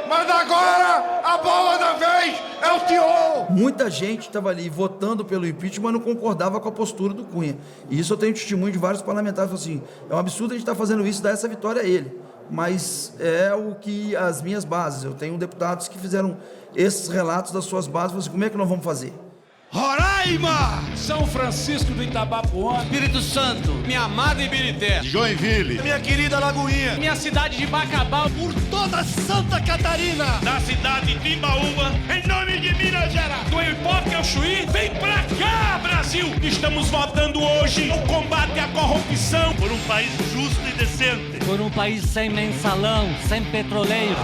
mas agora a bola da vez é o senhor. Muita gente estava ali votando pelo impeachment, mas não concordava com a postura do Cunha. E isso eu tenho testemunho de vários parlamentares, assim, é um absurdo a gente estar fazendo isso, dar essa vitória a ele. Mas é o que as minhas bases, eu tenho deputados que fizeram esses relatos das suas bases, assim, como é que nós vamos fazer? Roraima, São Francisco do Itabapuã, Espírito Santo, minha amada Ibirité, Joinville, minha querida Lagoinha, minha cidade de Bacabal, por toda Santa Catarina, da cidade de Imbaúba, em nome de Minas Gerais, do Hipócrita ao Chuí, vem pra cá, Brasil! Estamos votando hoje no combate à corrupção por um país justo e decente, por um país sem mensalão, sem petroleiro,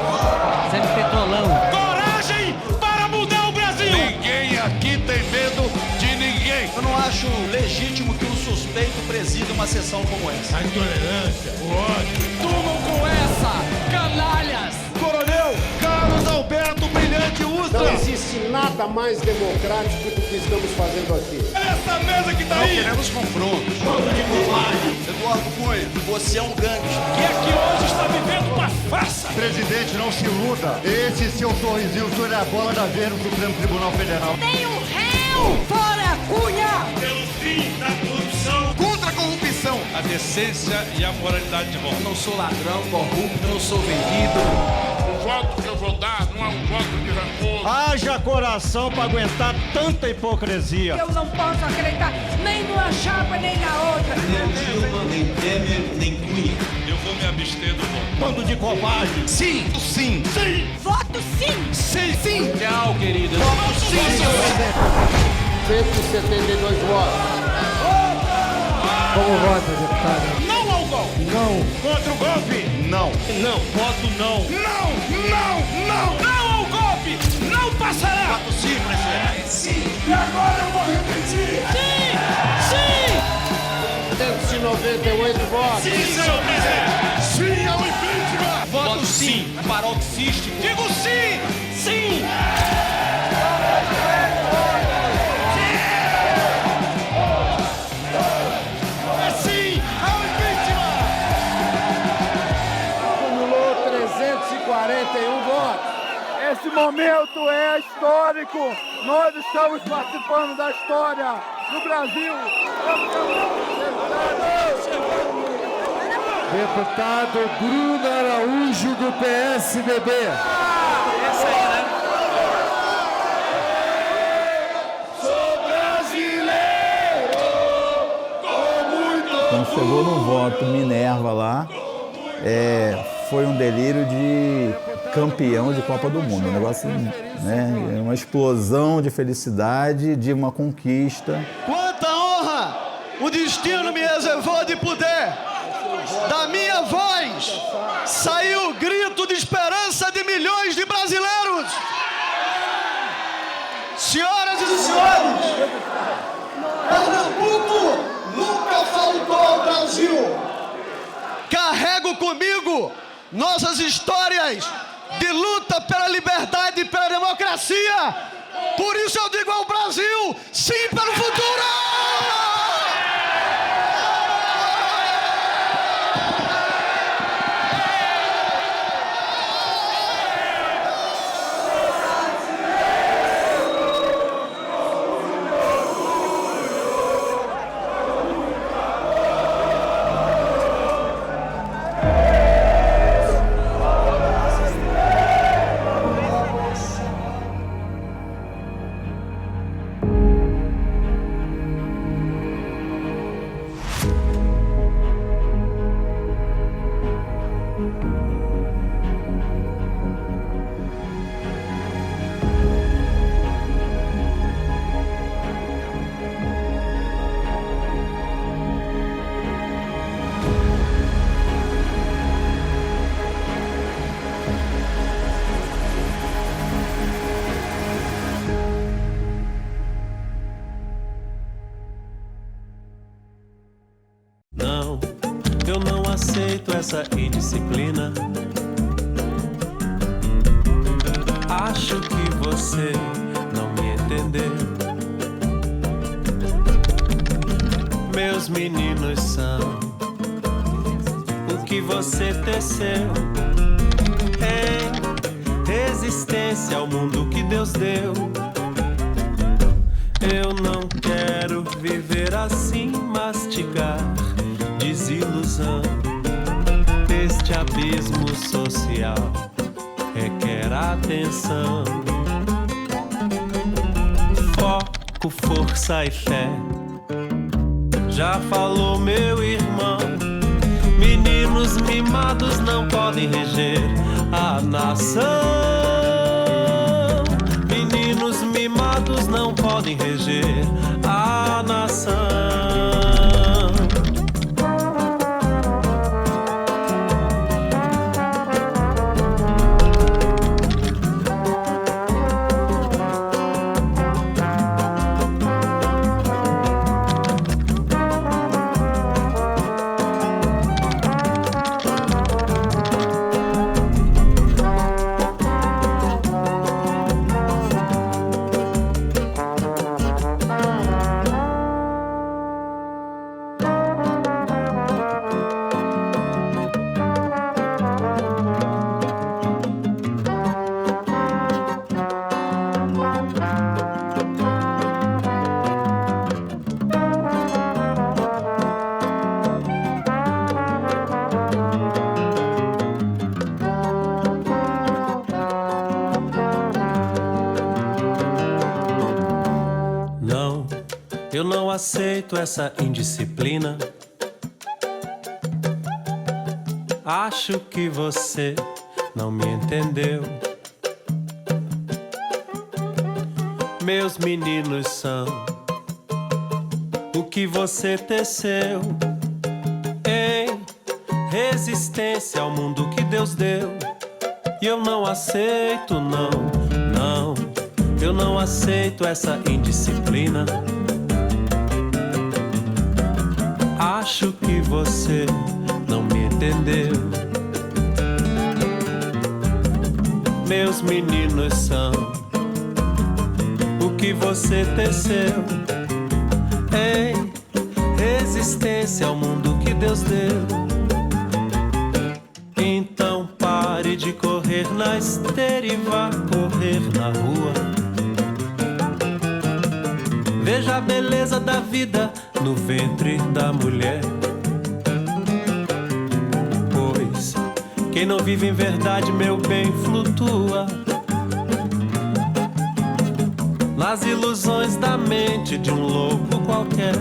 sem petrolão. Coragem para mudar o Brasil! Ninguém aqui tem medo de ninguém. Eu não acho legítimo que um suspeito presida uma sessão como essa. A intolerância, o ódio. Durmam com essa, canalhas! Coronel Carlos Alberto Roberto Brilhante Ustra. Não existe nada mais democrático do que estamos fazendo aqui. Essa mesa que tá aí. Não queremos confrontos. Bando de covarde. Eduardo Cunha, você é um gangster. Que aqui hoje está vivendo uma farsa. Presidente, não se iluda. Esse seu sorrisinho sobre a bola da vez no Supremo Tribunal Federal. Tem um réu! Fora Cunha! Pelo fim da corrupção. Contra a corrupção. A decência e a moralidade de volta. Eu não sou ladrão, corrupto, eu não sou vendido. O voto que eu vou dar não é um voto de rancor. Haja coração para aguentar tanta hipocrisia. Eu não posso acreditar nem numa chapa, nem na outra. Nem Dilma, nem Temer, nem Cunha. Eu vou me abster do voto. Bando de covarde. Sim, sim, sim. Voto sim! Sim, sim. Tchau, querido. Voto sim, senhor presidente. 172 votos. Como vota, deputada? Não ao golpe. Não. Contra o golpe. Não. Não. Voto não. Não, não, não. Não ao golpe. Não passará. Voto sim, presidente. Sim. E agora eu vou repetir. Sim. Sim. 198 votos. Sim, senhor presidente. Sim ao impeachment. Voto sim. Paroxístico. Digo sim. Sim. Acumulou 341 votos. Esse momento é histórico. Nós estamos participando da história do Brasil. Deputado Bruno Araújo, do PSDB. Essa aí, né? Sou brasileiro com muito. Quando chegou no voto Minerva lá, foi um delírio de campeão de Copa do Mundo. Um negócio, né, uma explosão de felicidade, de uma conquista. Quanta honra o destino me reservou de poder. Da minha voz saiu o grito de esperança de milhões de brasileiros. Senhoras e senhores, Pernambuco nunca faltou ao Brasil. Carrego comigo nossas histórias de luta pela liberdade e pela democracia. Por isso eu digo ao Brasil, sim pelo futuro! Não, eu não aceito essa indisciplina. Acho que você não me entendeu. Meus meninos são o que você teceu em resistência ao mundo que Deus deu. Eu não quero viver assim, mastigar desilusão. Este abismo social requer atenção. Foco, força e fé. Já falou meu irmão. Meninos mimados não podem reger a nação. Meninos mimados não podem reger a nação. Eu não aceito essa indisciplina. Acho que você não me entendeu. Meus meninos são o que você teceu em resistência ao mundo que Deus deu. E eu não aceito, não, não. Eu não aceito essa indisciplina. Acho que você não me entendeu. Meus meninos são o que você teceu em resistência ao mundo que Deus deu. Então pare de correr na esteira e vá correr na rua. Veja a beleza da vida no ventre da mulher. Pois quem não vive em verdade, meu bem, flutua nas ilusões da mente de um louco qualquer.